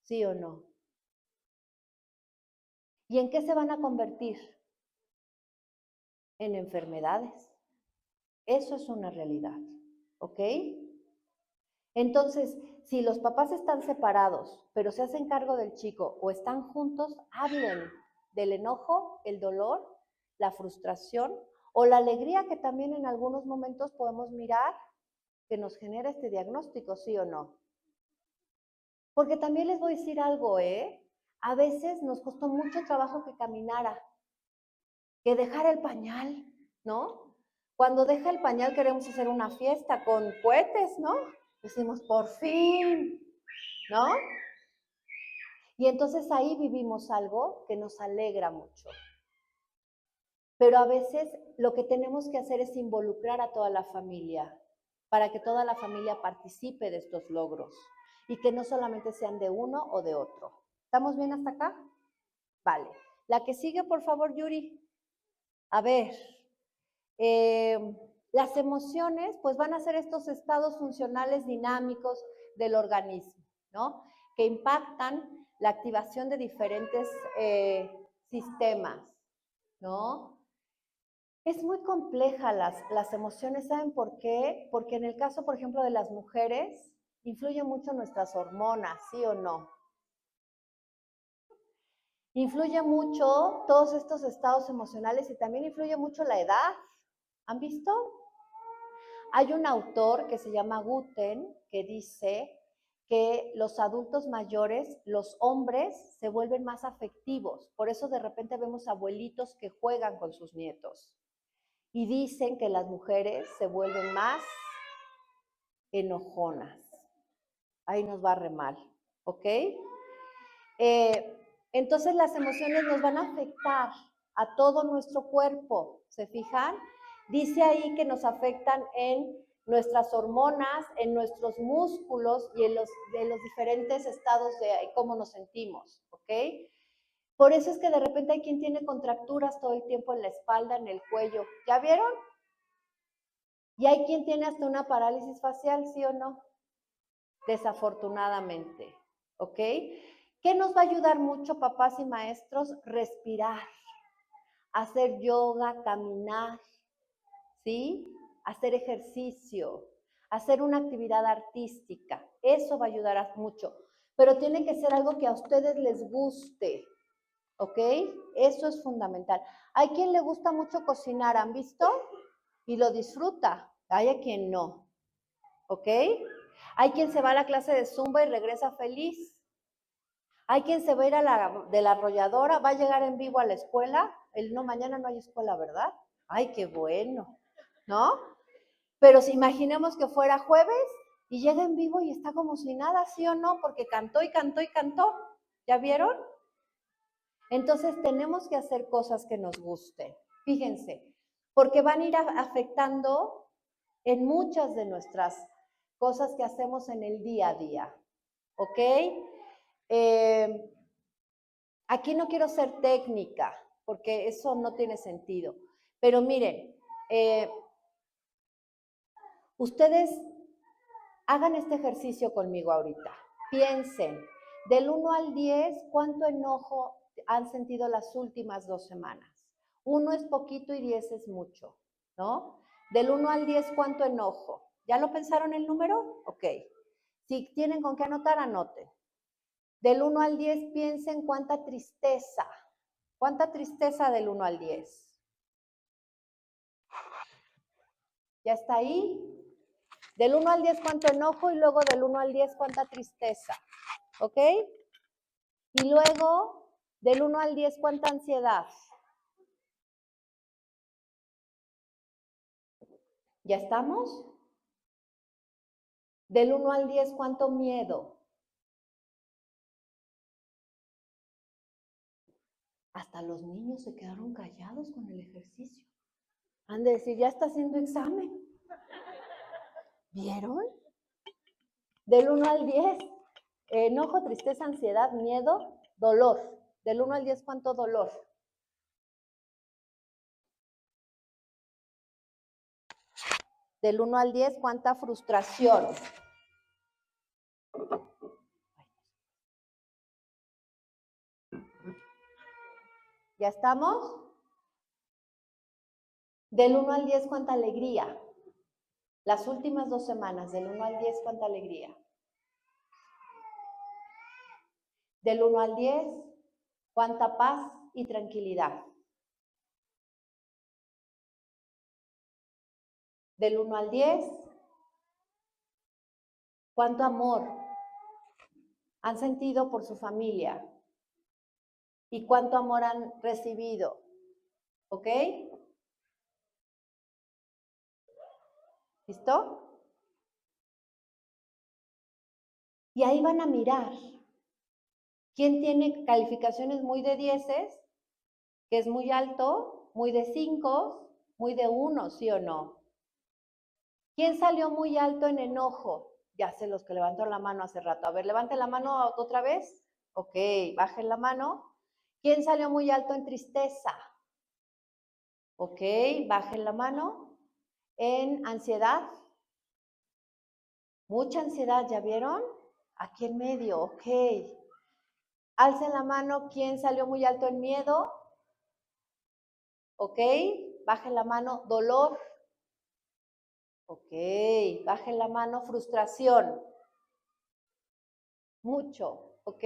¿sí o no? ¿Y en qué se van a convertir? En enfermedades. Eso es una realidad, ¿ok? Entonces, si los papás están separados, pero se hacen cargo del chico o están juntos, hablen del enojo, el dolor, la frustración o la alegría que también en algunos momentos podemos mirar que nos genera este diagnóstico, ¿sí o no? Porque también les voy a decir algo, a veces nos costó mucho trabajo que caminara, que dejara el pañal, ¿no? Cuando deja el pañal queremos hacer una fiesta con cohetes, ¿no? Decimos, por fin, ¿no? Y entonces ahí vivimos algo que nos alegra mucho. Pero a veces lo que tenemos que hacer es involucrar a toda la familia, para que toda la familia participe de estos logros y que no solamente sean de uno o de otro. ¿Estamos bien hasta acá? Vale. La que sigue, por favor, Yuri. A ver, las emociones, pues van a ser estos estados funcionales dinámicos del organismo, ¿no? Que impactan la activación de diferentes sistemas, ¿no? Es muy compleja las emociones, ¿saben por qué? Porque en el caso, por ejemplo, de las mujeres, influye mucho nuestras hormonas, ¿sí o no? Influye mucho todos estos estados emocionales y también influye mucho la edad. ¿Han visto? Hay un autor que se llama Guten que dice que los adultos mayores, los hombres, se vuelven más afectivos. Por eso de repente vemos abuelitos que juegan con sus nietos. Y dicen que las mujeres se vuelven más enojonas. Ahí nos va re mal, ¿ok? Entonces las emociones nos van a afectar a todo nuestro cuerpo, ¿se fijan? Dice ahí que nos afectan en nuestras hormonas, en nuestros músculos y en los diferentes estados de cómo nos sentimos, ¿ok? Por eso es que de repente hay quien tiene contracturas todo el tiempo en la espalda, en el cuello. ¿Ya vieron? Y hay quien tiene hasta una parálisis facial, ¿sí o no? Desafortunadamente, ¿ok? ¿Qué nos va a ayudar mucho, papás y maestros? Respirar, hacer yoga, caminar, ¿sí? Hacer ejercicio, hacer una actividad artística. Eso va a ayudar mucho. Pero tiene que ser algo que a ustedes les guste, ¿ok? Eso es fundamental. Hay quien le gusta mucho cocinar, ¿han visto? Y lo disfruta. Hay a quien no, ¿ok? Hay quien se va a la clase de Zumba y regresa feliz. Hay quien se va a ir de la arrolladora, va a llegar en vivo a la escuela. No, mañana no hay escuela, ¿verdad? Ay, qué bueno, ¿no? Pero si imaginemos que fuera jueves y llega en vivo y está como si nada, ¿sí o no? Porque cantó y cantó y cantó. ¿Ya vieron? Entonces tenemos que hacer cosas que nos gusten. Fíjense, porque van a ir afectando en muchas de nuestras cosas que hacemos en el día a día. ¿Ok? Aquí no quiero ser técnica, porque eso no tiene sentido. Pero miren, ustedes hagan este ejercicio conmigo ahorita. Piensen, del 1 al 10, ¿cuánto enojo han sentido las últimas 2 semanas? 1 es poquito y 10 es mucho, ¿no? Del 1 al 10, ¿cuánto enojo? ¿Ya lo pensaron el número? Ok. Si tienen con qué anotar, anoten. Del 1 al 10, piensen cuánta tristeza. ¿Cuánta tristeza del 1 al 10? ¿Ya está ahí? Del 1 al 10, ¿cuánto enojo? Y luego del 1 al 10, ¿cuánta tristeza? ¿Ok? Y luego, del 1 al 10, ¿cuánta ansiedad? ¿Ya estamos? Del 1 al 10, ¿cuánto miedo? Hasta los niños se quedaron callados con el ejercicio. Han de decir, ya está haciendo examen. ¿Vieron? Del 1 al 10, enojo, tristeza, ansiedad, miedo, dolor. Del 1 al 10, ¿cuánto dolor? Del 1 al 10, ¿cuánta frustración? ¿Ya estamos? Del 1 al 10, ¿cuánta alegría? Las últimas 2 semanas, del 1 al 10, ¿cuánta alegría? Del 1 al 10, ¿cuánta paz y tranquilidad? Del 1 al 10, ¿cuánto amor han sentido por su familia? ¿Y cuánto amor han recibido? ¿Ok? ¿Listo? Y ahí van a mirar. ¿Quién tiene calificaciones muy de 10, que es muy alto, muy de 5, muy de 1, sí o no? ¿Quién salió muy alto en enojo? Ya sé los que levantaron la mano hace rato. A ver, levante la mano otra vez. Ok, bajen la mano. ¿Quién salió muy alto en tristeza? Ok, bajen la mano. En ansiedad. Mucha ansiedad, ¿ya vieron? Aquí en medio, ok. Alcen la mano, ¿quién salió muy alto en miedo? Ok, bajen la mano, dolor. Ok, bajen la mano, frustración. Mucho, ok.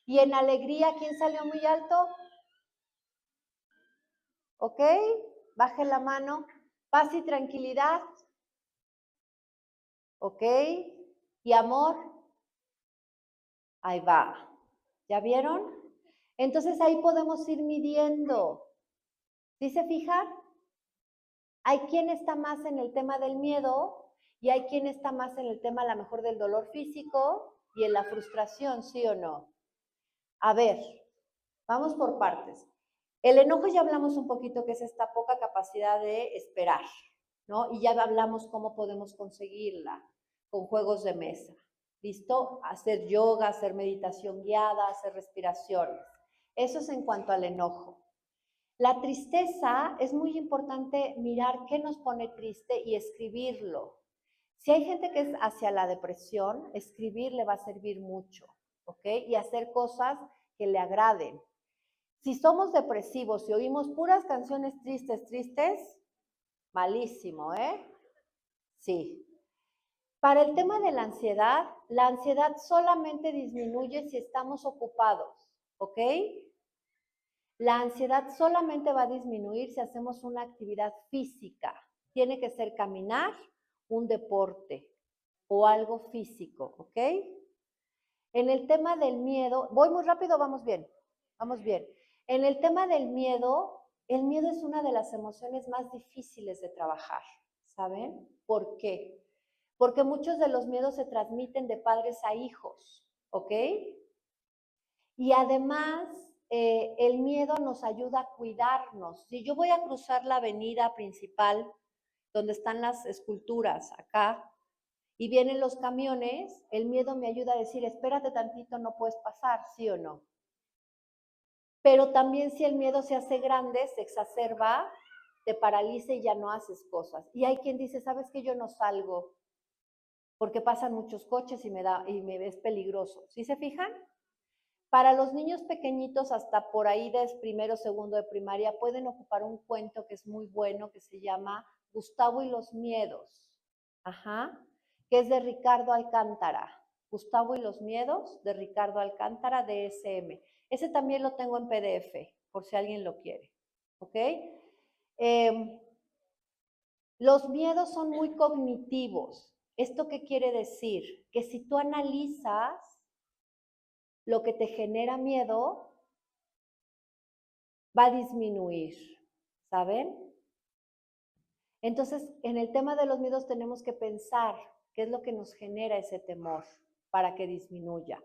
Y en alegría, ¿quién salió muy alto? Ok, bajen la mano, paz y tranquilidad. Ok, y amor. Ahí va. ¿Ya vieron? Entonces ahí podemos ir midiendo. ¿Sí se fijan? Hay quien está más en el tema del miedo y hay quien está más en el tema a lo mejor del dolor físico y en la frustración, ¿sí o no? A ver, vamos por partes. El enojo ya hablamos un poquito que es esta poca capacidad de esperar, ¿no? Y ya hablamos cómo podemos conseguirla con juegos de mesa. ¿Listo? Hacer yoga, hacer meditación guiada, hacer respiraciones. Eso es en cuanto al enojo. La tristeza, es muy importante mirar qué nos pone triste y escribirlo. Si hay gente que es hacia la depresión, escribir le va a servir mucho, ¿ok? Y hacer cosas que le agraden. Si somos depresivos y oímos puras canciones tristes, malísimo, ¿eh? Sí. Para el tema de la ansiedad solamente disminuye si estamos ocupados, ¿ok? La ansiedad solamente va a disminuir si hacemos una actividad física. Tiene que ser caminar, un deporte o algo físico, ¿ok? En el tema del miedo, ¿voy muy rápido? Vamos bien, vamos bien. En el tema del miedo, el miedo es una de las emociones más difíciles de trabajar, ¿saben? ¿Por qué? Porque muchos de los miedos se transmiten de padres a hijos, ¿ok? Y además, el miedo nos ayuda a cuidarnos. Si yo voy a cruzar la avenida principal, donde están las esculturas, acá, y vienen los camiones, el miedo me ayuda a decir, espérate tantito, no puedes pasar, ¿sí o no? Pero también si el miedo se hace grande, se exacerba, te paraliza y ya no haces cosas. Y hay quien dice, ¿sabes qué? Yo no salgo porque pasan muchos coches y me ves peligroso. ¿Sí se fijan? Para los niños pequeñitos, hasta por ahí de primero, segundo de primaria, pueden ocupar un cuento que es muy bueno, que se llama Gustavo y los miedos. Ajá, que es de Ricardo Alcántara. Gustavo y los miedos, de Ricardo Alcántara, DSM. Ese también lo tengo en PDF, por si alguien lo quiere. ¿Ok? Los miedos son muy cognitivos. ¿Esto qué quiere decir? Que si tú analizas lo que te genera miedo, va a disminuir, ¿saben? Entonces, en el tema de los miedos tenemos que pensar qué es lo que nos genera ese temor para que disminuya.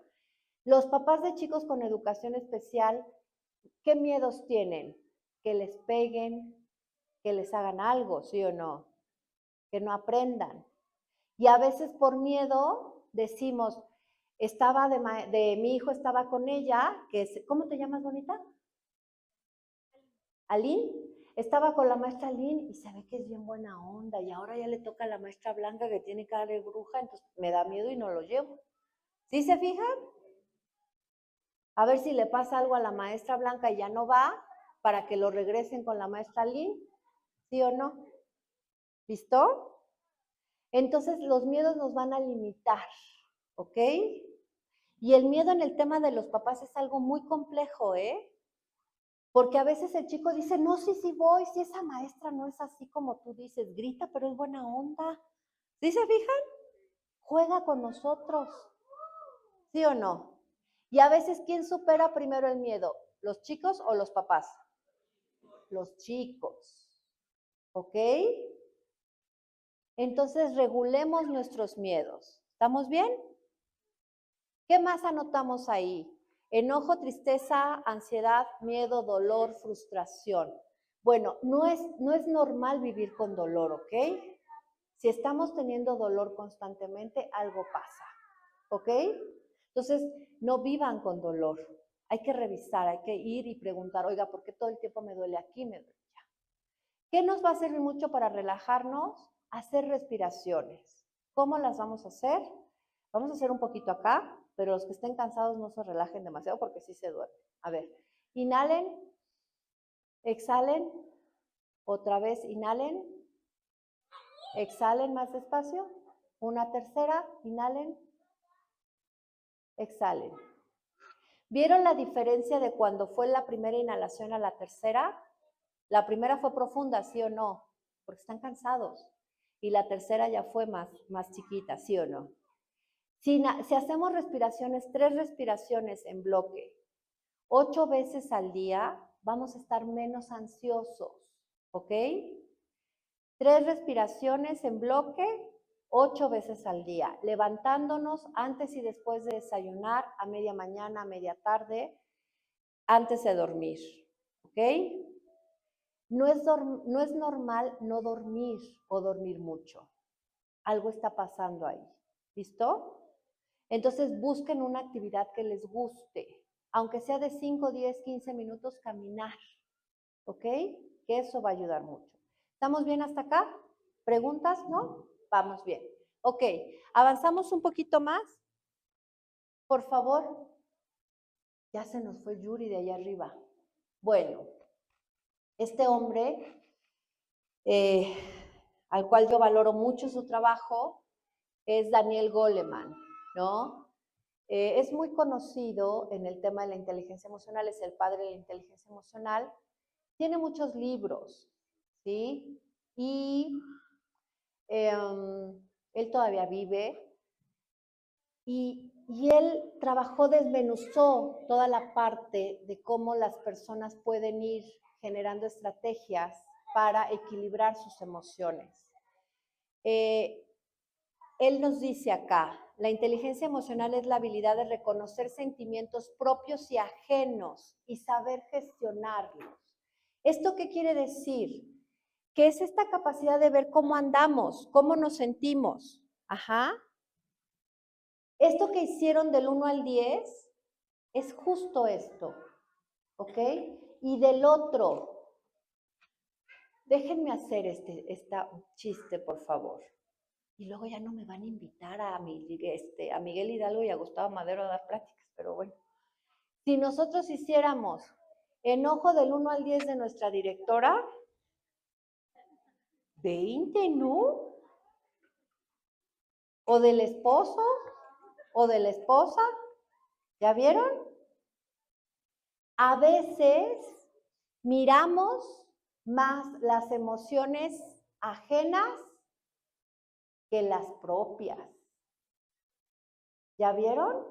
Los papás de chicos con educación especial, ¿qué miedos tienen? Que les peguen, que les hagan algo, ¿sí o no? Que no aprendan. Y a veces por miedo decimos, mi hijo estaba con ella, ¿cómo te llamas, bonita? Aline. Estaba con la maestra Aline y se ve que es bien buena onda y ahora ya le toca a la maestra Blanca que tiene cara de bruja, entonces me da miedo y no lo llevo. ¿Sí se fijan? A ver si le pasa algo a la maestra Blanca y ya no va, para que lo regresen con la maestra Aline, ¿sí o no? ¿Listo? Entonces los miedos nos van a limitar, ¿ok? Y el miedo en el tema de los papás es algo muy complejo, ¿eh? Porque a veces el chico dice, no, sí voy, si esa maestra no es así como tú dices, grita, pero es buena onda. ¿Sí se fijan? Juega con nosotros, ¿sí o no? Y a veces, ¿quién supera primero el miedo? ¿Los chicos o los papás? Los chicos, ¿ok? Entonces, regulemos nuestros miedos. ¿Estamos bien? ¿Qué más anotamos ahí? Enojo, tristeza, ansiedad, miedo, dolor, frustración. Bueno, no es normal vivir con dolor, ¿ok? Si estamos teniendo dolor constantemente, algo pasa, ¿ok? Entonces, no vivan con dolor. Hay que revisar, hay que ir y preguntar, oiga, ¿por qué todo el tiempo me duele aquí, me duele allá? ¿Qué nos va a servir mucho para relajarnos? Hacer respiraciones. ¿Cómo las vamos a hacer? Vamos a hacer un poquito acá, pero los que estén cansados no se relajen demasiado porque sí se duermen. A ver, inhalen, exhalen, otra vez inhalen, exhalen más despacio, una tercera, inhalen, exhalen. ¿Vieron la diferencia de cuando fue la primera inhalación a la tercera? La primera fue profunda, ¿sí o no? Porque están cansados. Y la tercera ya fue más chiquita, ¿sí o no? Si hacemos respiraciones, 3 respiraciones en bloque, 8 veces al día, vamos a estar menos ansiosos, ¿ok? 3 respiraciones en bloque, 8 veces al día, levantándonos antes y después de desayunar, a media mañana, a media tarde, antes de dormir, ¿ok? No es normal no dormir o dormir mucho. Algo está pasando ahí, ¿listo? Entonces busquen una actividad que les guste, aunque sea de 5, 10, 15 minutos caminar, ¿ok? Que eso va a ayudar mucho. ¿Estamos bien hasta acá? ¿Preguntas? ¿No? Vamos bien. Ok, avanzamos un poquito más. Por favor. Ya se nos fue Yuri de allá arriba. Bueno, este hombre, al cual yo valoro mucho su trabajo, es Daniel Goleman, ¿no? Es muy conocido en el tema de la inteligencia emocional, es el padre de la inteligencia emocional. Tiene muchos libros, ¿sí? Y él todavía vive y él desmenuzó toda la parte de cómo las personas pueden ir generando estrategias para equilibrar sus emociones. Él nos dice acá, la inteligencia emocional es la habilidad de reconocer sentimientos propios y ajenos y saber gestionarlos. ¿Esto qué quiere decir? Que es esta capacidad de ver cómo andamos, cómo nos sentimos. Ajá. Esto que hicieron del 1 al 10 es justo esto, ¿ok? Y del otro, déjenme hacer este chiste, por favor. Y luego ya no me van a invitar a Miguel Hidalgo y a Gustavo Madero a dar pláticas, pero bueno. Si nosotros hiciéramos enojo del 1 al 10 de nuestra directora, 20, ¿no? O del esposo, o de la esposa, ¿ya vieron? A veces miramos más las emociones ajenas que las propias. ¿Ya vieron?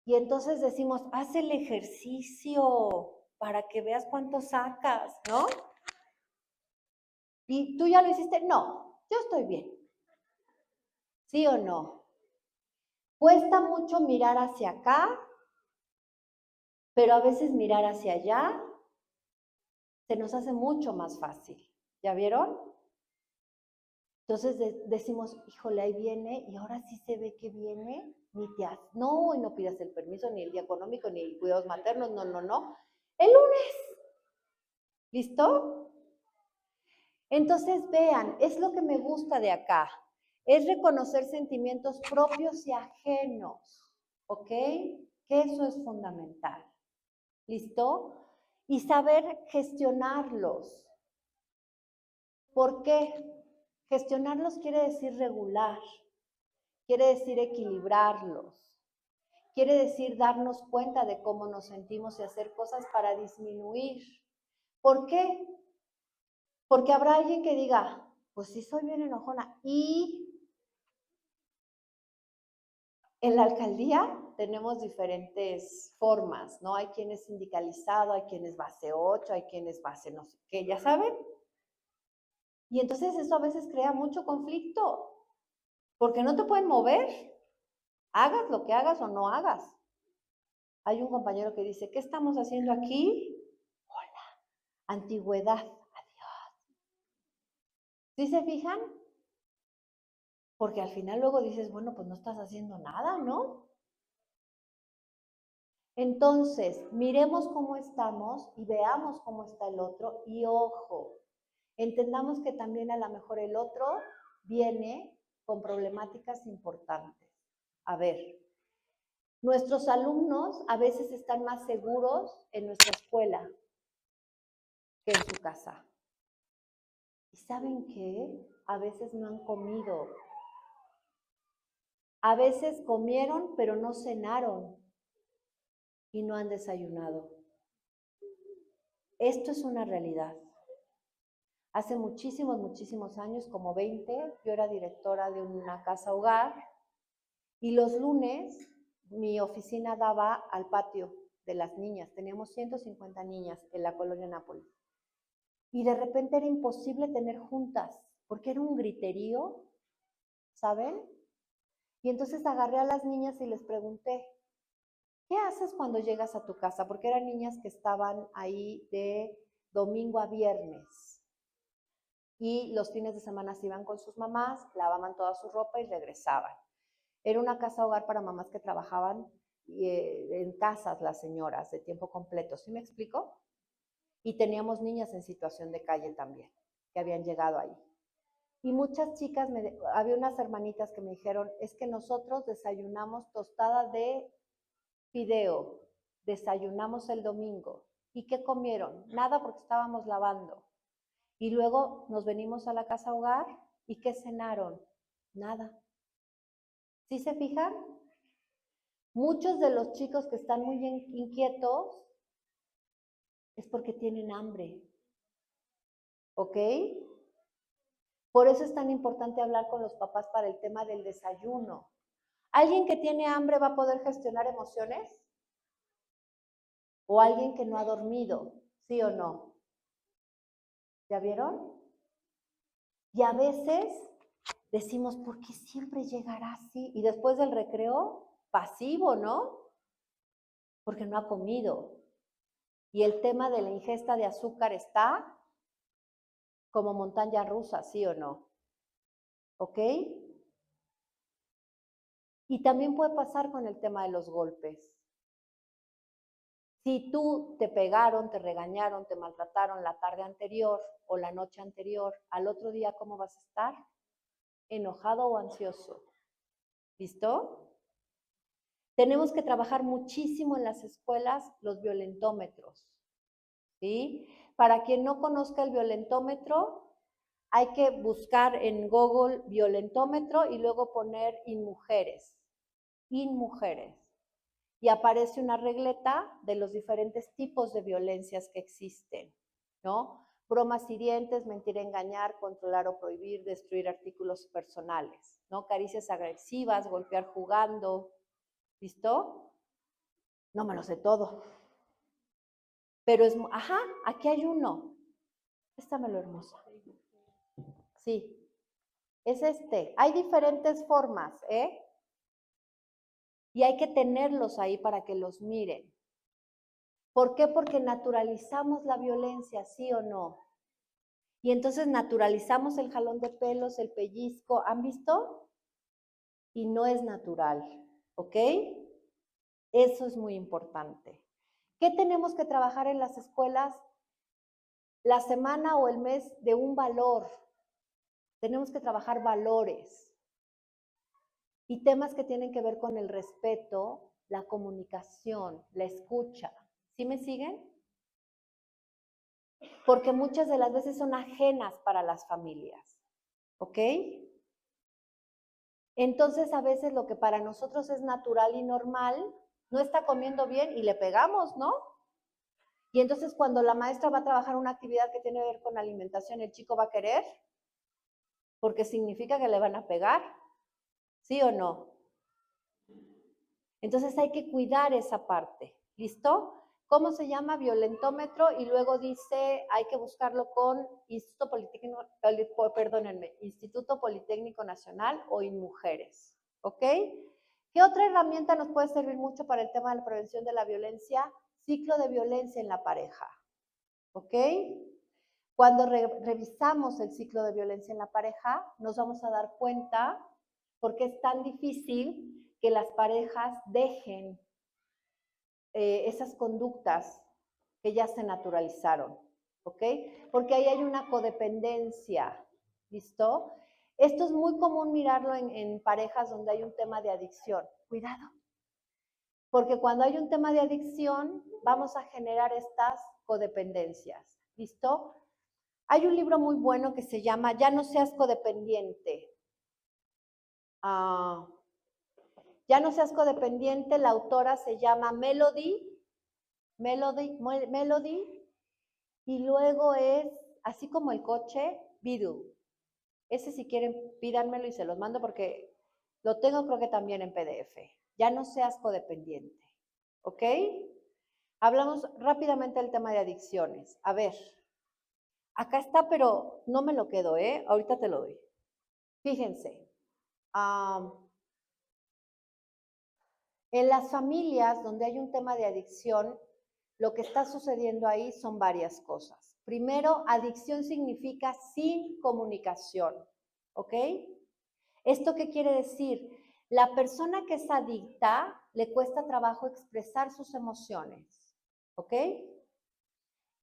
Y entonces decimos, haz el ejercicio para que veas cuánto sacas, ¿no? ¿Y tú ya lo hiciste? No, yo estoy bien. ¿Sí o no? Cuesta mucho mirar hacia acá, pero a veces mirar hacia allá se nos hace mucho más fácil. ¿Ya vieron? Entonces decimos, híjole, ahí viene, y ahora sí se ve que viene, no, y no pidas el permiso, ni el día económico, ni el cuidados maternos, no. El lunes, ¿listo? Entonces vean, es lo que me gusta de acá, es reconocer sentimientos propios y ajenos, ¿ok? Que eso es fundamental, ¿listo? Y saber gestionarlos. ¿Por qué? Gestionarlos quiere decir regular, quiere decir equilibrarlos, quiere decir darnos cuenta de cómo nos sentimos y hacer cosas para disminuir. ¿Por qué? Porque habrá alguien que diga, pues sí soy bien enojona. Y en la alcaldía tenemos diferentes formas, ¿no? Hay quien es sindicalizado, hay quien es base 8, hay quien es base no sé qué, ¿ya saben? Y entonces eso a veces crea mucho conflicto, porque no te pueden mover, hagas lo que hagas o no hagas. Hay un compañero que dice, ¿qué estamos haciendo aquí? Hola, antigüedad, adiós. ¿Sí se fijan? Porque al final luego dices, bueno, pues no estás haciendo nada, ¿no? Entonces, miremos cómo estamos y veamos cómo está el otro y ojo, entendamos que también a lo mejor el otro viene con problemáticas importantes. A ver, nuestros alumnos a veces están más seguros en nuestra escuela que en su casa. ¿Y saben qué? A veces no han comido. A veces comieron, pero no cenaron y no han desayunado. Esto es una realidad. Hace muchísimos años, como 20, yo era directora de una casa hogar y los lunes mi oficina daba al patio de las niñas. Teníamos 150 niñas en la colonia Nápoles. Y de repente era imposible tener juntas, porque era un griterío, ¿saben? Y entonces agarré a las niñas y les pregunté, ¿qué haces cuando llegas a tu casa? Porque eran niñas que estaban ahí de domingo a viernes. Y los fines de semana se iban con sus mamás, lavaban toda su ropa y regresaban. Era una casa hogar para mamás que trabajaban en casas, las señoras, de tiempo completo. ¿Sí me explico? Y teníamos niñas en situación de calle también, que habían llegado ahí. Y muchas chicas, había unas hermanitas que me dijeron, es que nosotros desayunamos tostada de fideo, desayunamos el domingo. ¿Y qué comieron? Nada, porque estábamos lavando. Y luego nos venimos a la casa hogar, ¿y qué cenaron? Nada. ¿Sí se fijan? Muchos de los chicos que están muy inquietos es porque tienen hambre. ¿Ok? Por eso es tan importante hablar con los papás para el tema del desayuno. ¿Alguien que tiene hambre va a poder gestionar emociones? ¿O alguien que no ha dormido? ¿Sí o no? ¿Ya vieron? Y a veces decimos, ¿por qué siempre llegará así? Y después del recreo, pasivo, ¿no? Porque no ha comido. Y el tema de la ingesta de azúcar está como montaña rusa, ¿sí o no? ¿Ok? Y también puede pasar con el tema de los golpes. Si tú te pegaron, te regañaron, te maltrataron la tarde anterior o la noche anterior, al otro día, ¿cómo vas a estar? Enojado o ansioso. ¿Listo? Tenemos que trabajar muchísimo en las escuelas los violentómetros. ¿Sí? Para quien no conozca el violentómetro, hay que buscar en Google violentómetro y luego poner InMujeres. InMujeres. Y aparece una regleta de los diferentes tipos de violencias que existen, ¿no? Bromas hirientes, mentir, engañar, controlar o prohibir, destruir artículos personales, ¿no? Caricias agresivas, golpear jugando, ¿listo? No me lo sé todo. Pero es, ajá, aquí hay uno. Préstamelo, hermosa. Sí, es este. Hay diferentes formas, ¿eh? Y hay que tenerlos ahí para que los miren. ¿Por qué? Porque naturalizamos la violencia, ¿sí o no? Y entonces naturalizamos el jalón de pelos, el pellizco, ¿han visto? Y no es natural, ¿ok? Eso es muy importante. ¿Qué tenemos que trabajar en las escuelas? La semana o el mes de un valor. Tenemos que trabajar valores y temas que tienen que ver con el respeto, la comunicación, la escucha. ¿Sí me siguen? Porque muchas de las veces son ajenas para las familias, ¿ok? Entonces, a veces lo que para nosotros es natural y normal, no está comiendo bien y le pegamos, ¿no? Y entonces cuando la maestra va a trabajar una actividad que tiene que ver con alimentación, el chico va a querer, porque significa que le van a pegar, ¿sí o no? Entonces hay que cuidar esa parte, ¿listo? ¿Cómo se llama? Violentómetro, y luego dice, hay que buscarlo con Instituto Politécnico Nacional o INMujeres, ¿ok? ¿Qué otra herramienta nos puede servir mucho para el tema de la prevención de la violencia? Ciclo de violencia en la pareja, ¿ok? Cuando revisamos el ciclo de violencia en la pareja, nos vamos a dar cuenta por qué es tan difícil que las parejas dejen esas conductas que ya se naturalizaron, ¿ok? Porque ahí hay una codependencia, ¿listo? Esto es muy común mirarlo en parejas donde hay un tema de adicción. Cuidado, porque cuando hay un tema de adicción, vamos a generar estas codependencias, ¿listo? Hay un libro muy bueno que se llama Ya no seas codependiente. Ya no seas codependiente, la autora se llama Melody, y luego es, así como el coche, Bidu. Ese si quieren pídanmelo y se los mando porque lo tengo creo que también en PDF. Ya no seas codependiente, ¿ok? Hablamos rápidamente del tema de adicciones. A ver, acá está, pero no me lo quedo, ¿eh? Ahorita te lo doy. Fíjense, en las familias donde hay un tema de adicción, lo que está sucediendo ahí son varias cosas. Primero, adicción significa sin comunicación, ¿ok? ¿Esto qué quiere decir? La persona que es adicta le cuesta trabajo expresar sus emociones, ¿ok?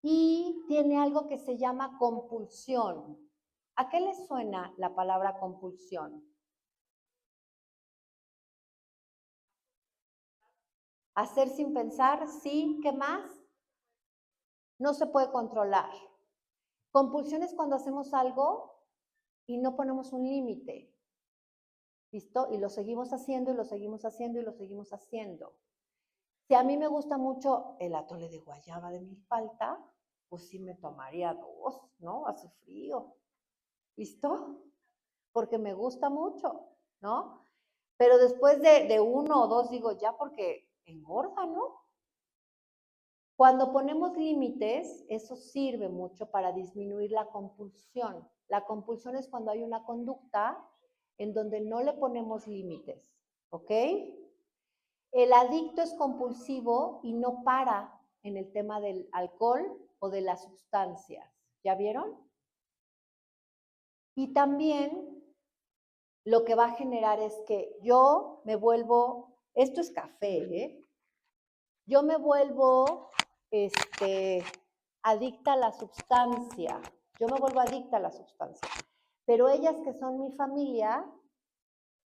Y tiene algo que se llama compulsión. ¿A qué le suena la palabra compulsión? Hacer sin pensar, sí, ¿qué más? No se puede controlar. Compulsión es cuando hacemos algo y no ponemos un límite, ¿listo? Y lo seguimos haciendo y lo seguimos haciendo y lo seguimos haciendo. Si a mí me gusta mucho el atole de guayaba de milpalta, pues sí me tomaría 2, ¿no? Hace frío, ¿listo? Porque me gusta mucho, ¿no? Pero después de 1 o 2 digo, ya porque engorda, ¿no? Cuando ponemos límites, eso sirve mucho para disminuir la compulsión. La compulsión es cuando hay una conducta en donde no le ponemos límites, ¿ok? El adicto es compulsivo y no para en el tema del alcohol o de las sustancias. ¿Ya vieron? Y también lo que va a generar es que yo me vuelvo, esto es café, ¿eh? Yo me vuelvo adicta a la sustancia. Yo me vuelvo adicta a la sustancia. Pero ellas que son mi familia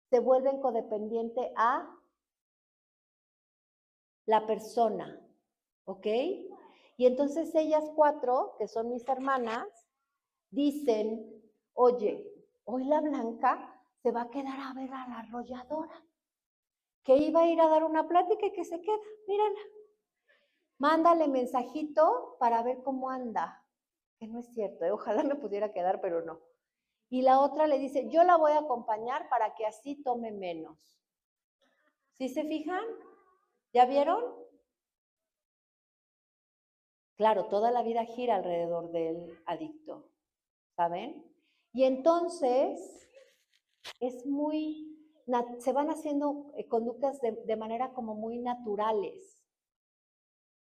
se vuelven codependiente a la persona, ¿ok? Y entonces ellas 4, que son mis hermanas, dicen, oye, hoy la Blanca se va a quedar a ver a la arrolladora, que iba a ir a dar una plática y que se queda, mírala. Mándale mensajito para ver cómo anda. Que no es cierto, ojalá me pudiera quedar, pero no. Y la otra le dice, yo la voy a acompañar para que así tome menos. ¿Sí se fijan? ¿Ya vieron? Claro, toda la vida gira alrededor del adicto, ¿saben? Y entonces es muy, se van haciendo conductas de manera como muy naturales.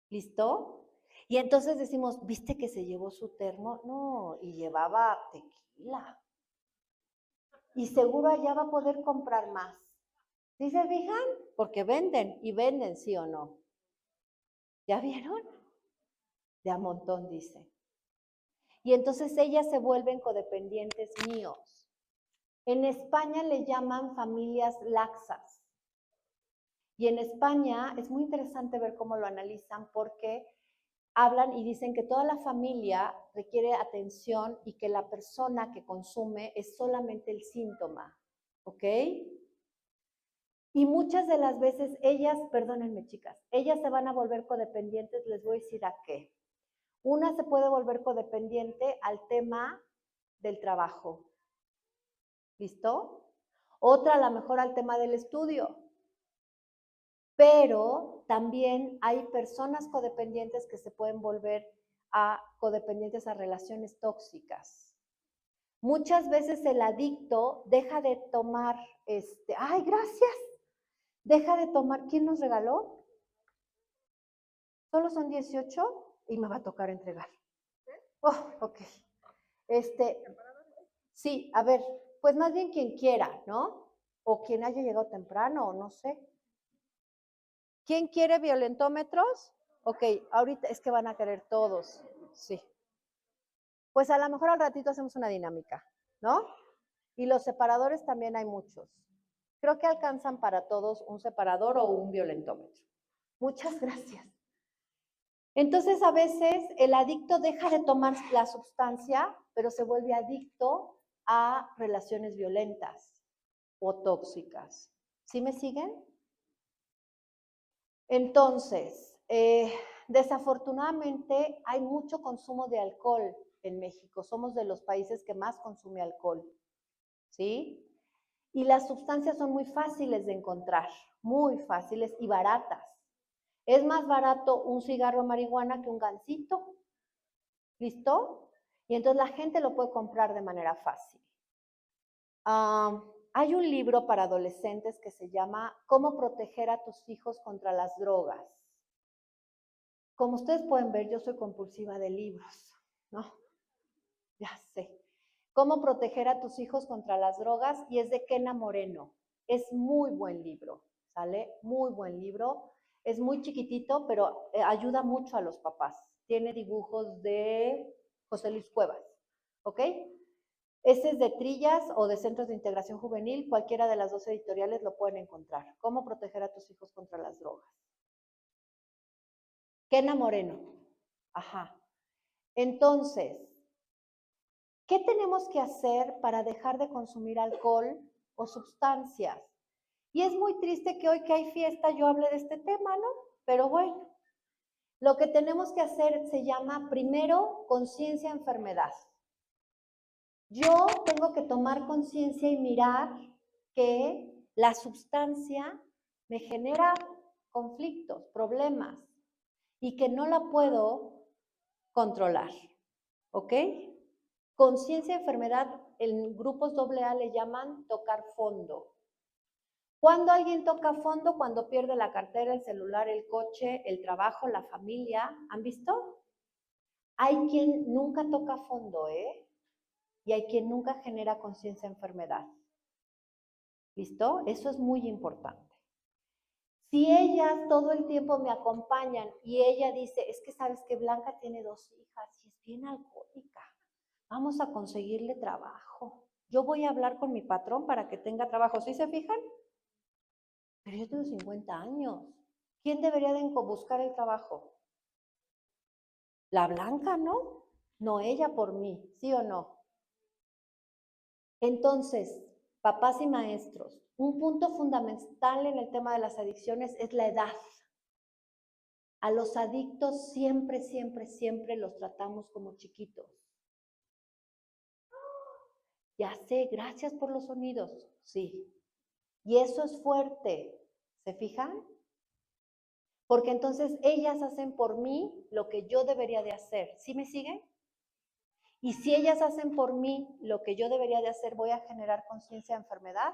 ¿Listo? Y entonces decimos, ¿viste que se llevó su termo? No, y llevaba tequila. Y seguro allá va a poder comprar más. ¿Sí se fijan? Porque venden, y venden, ¿sí o no? ¿Ya vieron? De a montón, dice. Y entonces ellas se vuelven codependientes míos. En España le llaman familias laxas. Y en España es muy interesante ver cómo lo analizan porque hablan y dicen que toda la familia requiere atención y que la persona que consume es solamente el síntoma, ¿ok? Y muchas de las veces ellas, perdónenme chicas, ellas se van a volver codependientes, les voy a decir a qué. Una se puede volver codependiente al tema del trabajo, ¿listo? Otra a lo mejor al tema del estudio. Pero también hay personas codependientes que se pueden volver codependientes a relaciones tóxicas. Muchas veces el adicto deja de tomar, ¡ay, gracias! Deja de tomar, ¿quién nos regaló? Solo son 18 y me va a tocar entregar. Oh, ok. Sí, a ver, pues más bien quien quiera, ¿no? O quien haya llegado temprano, o no sé. ¿Quién quiere violentómetros? Ok, ahorita es que van a querer todos, sí. Pues a lo mejor al ratito hacemos una dinámica, ¿no? Y los separadores también hay muchos. Creo que alcanzan para todos un separador o un violentómetro. Muchas gracias. Entonces a veces el adicto deja de tomar la sustancia, pero se vuelve adicto a relaciones violentas o tóxicas. ¿Sí me siguen? Entonces, desafortunadamente hay mucho consumo de alcohol en México. Somos de los países que más consume alcohol, ¿sí? Y las sustancias son muy fáciles de encontrar, muy fáciles y baratas. Es más barato un cigarro de marihuana que un gansito, ¿listo? Y entonces la gente lo puede comprar de manera fácil. Hay un libro para adolescentes que se llama ¿Cómo proteger a tus hijos contra las drogas? Como ustedes pueden ver, yo soy compulsiva de libros, ¿no? Ya sé. ¿Cómo proteger a tus hijos contra las drogas? Y es de Kena Moreno. Es muy buen libro, ¿sale? Muy buen libro. Es muy chiquitito, pero ayuda mucho a los papás. Tiene dibujos de José Luis Cuevas, ¿ok? Este es de Trillas o de Centros de Integración Juvenil. Cualquiera de las dos editoriales lo pueden encontrar. ¿Cómo proteger a tus hijos contra las drogas? Kena Moreno. Ajá. Entonces, ¿qué tenemos que hacer para dejar de consumir alcohol o sustancias? Y es muy triste que hoy que hay fiesta yo hable de este tema, ¿no? Pero bueno, lo que tenemos que hacer se llama primero conciencia enfermedad. Yo tengo que tomar conciencia y mirar que la sustancia me genera conflictos, problemas y que no la puedo controlar, ¿ok? Conciencia enfermedad, en grupos AA le llaman tocar fondo. ¿Cuándo alguien toca fondo? Cuando pierde la cartera, el celular, el coche, el trabajo, la familia. ¿Han visto? Hay quien nunca toca fondo, ¿eh? Y hay quien nunca genera conciencia enfermedad. ¿Listo? Eso es muy importante. Si ellas todo el tiempo me acompañan y ella dice, es que sabes que Blanca tiene 2 hijas y es bien alcohólica, vamos a conseguirle trabajo. Yo voy a hablar con mi patrón para que tenga trabajo. ¿Sí se fijan? Pero yo tengo 50 años. ¿Quién debería de buscar el trabajo? La Blanca, ¿no? No ella por mí, ¿sí o no? Entonces, papás y maestros, un punto fundamental en el tema de las adicciones es la edad. A los adictos siempre, siempre, siempre los tratamos como chiquitos. Ya sé, gracias por los sonidos, sí. Y eso es fuerte, ¿se fijan? Porque entonces ellas hacen por mí lo que yo debería de hacer. ¿Sí me siguen? Y si ellas hacen por mí lo que yo debería de hacer, ¿voy a generar conciencia de enfermedad?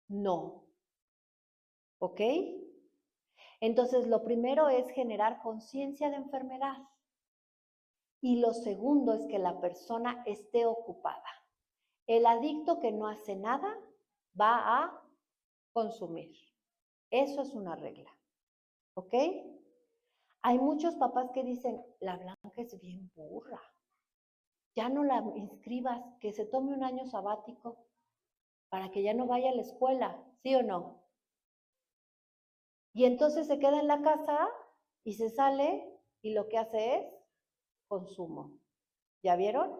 No. ¿Ok? Entonces, lo primero es generar conciencia de enfermedad. Y lo segundo es que la persona esté ocupada. El adicto que no hace nada va a consumir. Eso es una regla. ¿Ok? Hay muchos papás que dicen, la Blanca es bien burra. Ya no la inscribas, que se tome un año sabático para que ya no vaya a la escuela, ¿sí o no? Y entonces se queda en la casa y se sale y lo que hace es consumo. ¿Ya vieron?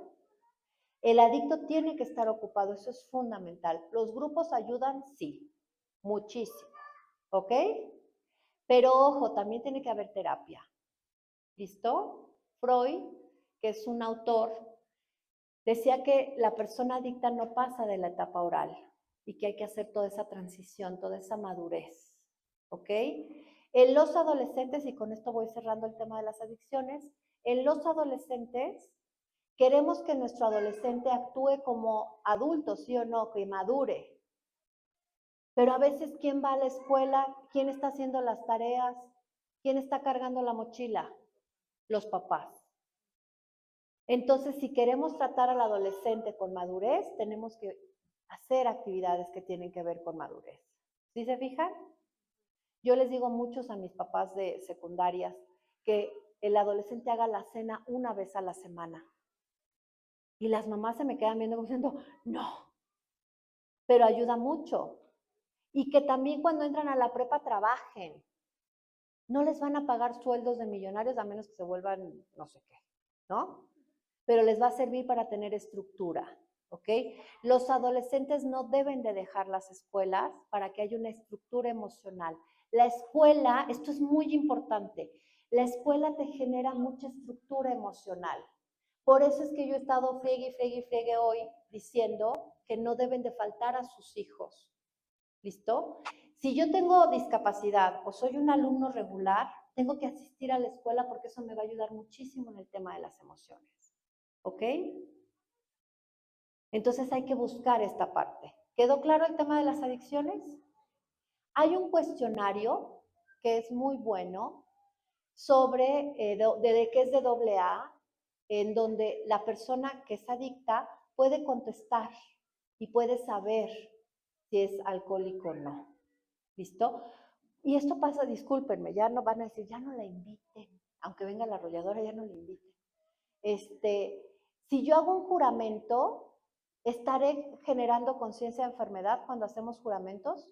El adicto tiene que estar ocupado, eso es fundamental. ¿Los grupos ayudan? Sí, muchísimo, ¿ok? Pero ojo, también tiene que haber terapia. ¿Listo? Freud, que es un autor, decía que la persona adicta no pasa de la etapa oral y que hay que hacer toda esa transición, toda esa madurez, ¿ok? En los adolescentes, y con esto voy cerrando el tema de las adicciones, en los adolescentes queremos que nuestro adolescente actúe como adulto, ¿sí o no? Que madure. Pero a veces, ¿quién va a la escuela? ¿Quién está haciendo las tareas? ¿Quién está cargando la mochila? Los papás. Entonces, si queremos tratar al adolescente con madurez, tenemos que hacer actividades que tienen que ver con madurez. ¿Sí se fijan? Yo les digo muchos a mis papás de secundarias que el adolescente haga la cena una vez a la semana. Y las mamás se me quedan viendo diciendo, no, pero ayuda mucho. Y que también cuando entran a la prepa trabajen. No les van a pagar sueldos de millonarios a menos que se vuelvan no sé qué, ¿no? Pero les va a servir para tener estructura, ¿ok? Los adolescentes no deben de dejar las escuelas para que haya una estructura emocional. La escuela, esto es muy importante, la escuela te genera mucha estructura emocional. Por eso es que yo he estado friegue hoy diciendo que no deben de faltar a sus hijos. ¿Listo? Si yo tengo discapacidad o soy un alumno regular, tengo que asistir a la escuela porque eso me va a ayudar muchísimo en el tema de las emociones. ¿Ok? Entonces hay que buscar esta parte. ¿Quedó claro el tema de las adicciones? Hay un cuestionario que es muy bueno sobre, que es de AA, en donde la persona que es adicta puede contestar y puede saber si es alcohólico o no. ¿Listo? Y esto pasa, discúlpenme, ya no van a decir, ya no la inviten, aunque venga la arrolladora, ya no la inviten. Si yo hago un juramento, ¿estaré generando conciencia de enfermedad cuando hacemos juramentos?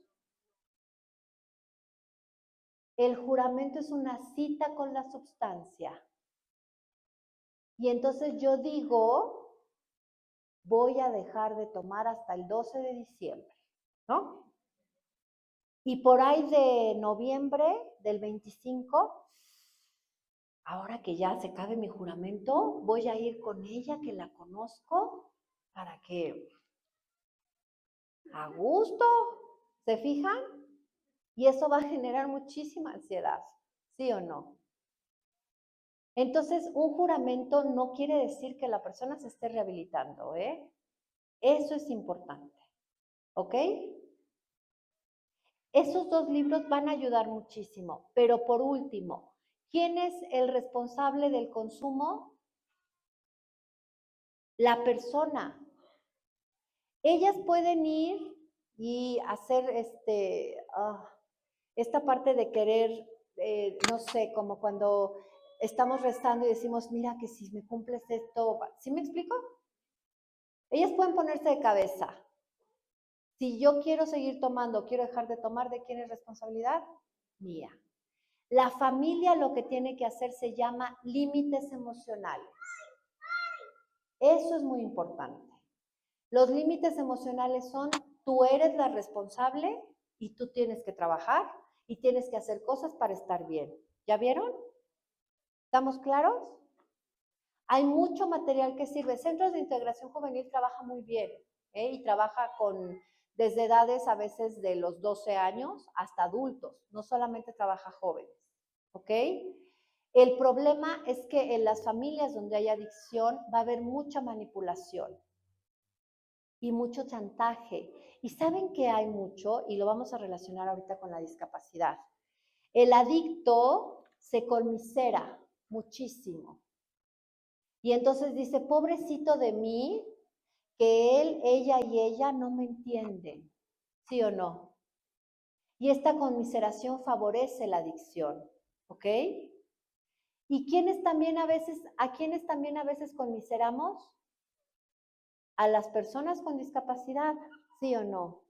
El juramento es una cita con la sustancia. Y entonces yo digo, voy a dejar de tomar hasta el 12 de diciembre, ¿no? Y por ahí de noviembre del 25, ahora que ya se acabe mi juramento, voy a ir con ella, que la conozco, para que a gusto, ¿se fijan? Y eso va a generar muchísima ansiedad, ¿sí o no? Entonces, un juramento no quiere decir que la persona se esté rehabilitando, ¿eh? Eso es importante, ¿ok? Esos dos libros van a ayudar muchísimo, pero por último, ¿quién es el responsable del consumo? La persona. Ellas pueden ir y hacer esta parte de querer, no sé, como cuando estamos rezando y decimos, mira que si me cumples esto, ¿sí me explico? Ellas pueden ponerse de cabeza. Si yo quiero seguir tomando, quiero dejar de tomar, ¿de quién es responsabilidad? Mía. La familia lo que tiene que hacer se llama límites emocionales. Eso es muy importante. Los límites emocionales son, tú eres la responsable y tú tienes que trabajar y tienes que hacer cosas para estar bien. ¿Ya vieron? ¿Estamos claros? Hay mucho material que sirve. Centros de Integración Juvenil trabaja muy bien, y trabaja desde edades a veces de los 12 años hasta adultos, no solamente trabaja jóvenes, ¿ok? El problema es que en las familias donde hay adicción va a haber mucha manipulación y mucho chantaje. Y saben que hay mucho, y lo vamos a relacionar ahorita con la discapacidad. El adicto se conmisera muchísimo. Y entonces dice, pobrecito de mí, que él, ella y ella no me entienden. ¿Sí o no? Y esta conmiseración favorece la adicción. ¿Ok? ¿Y quiénes también a quiénes también a veces conmiseramos? A las personas con discapacidad, ¿sí o no?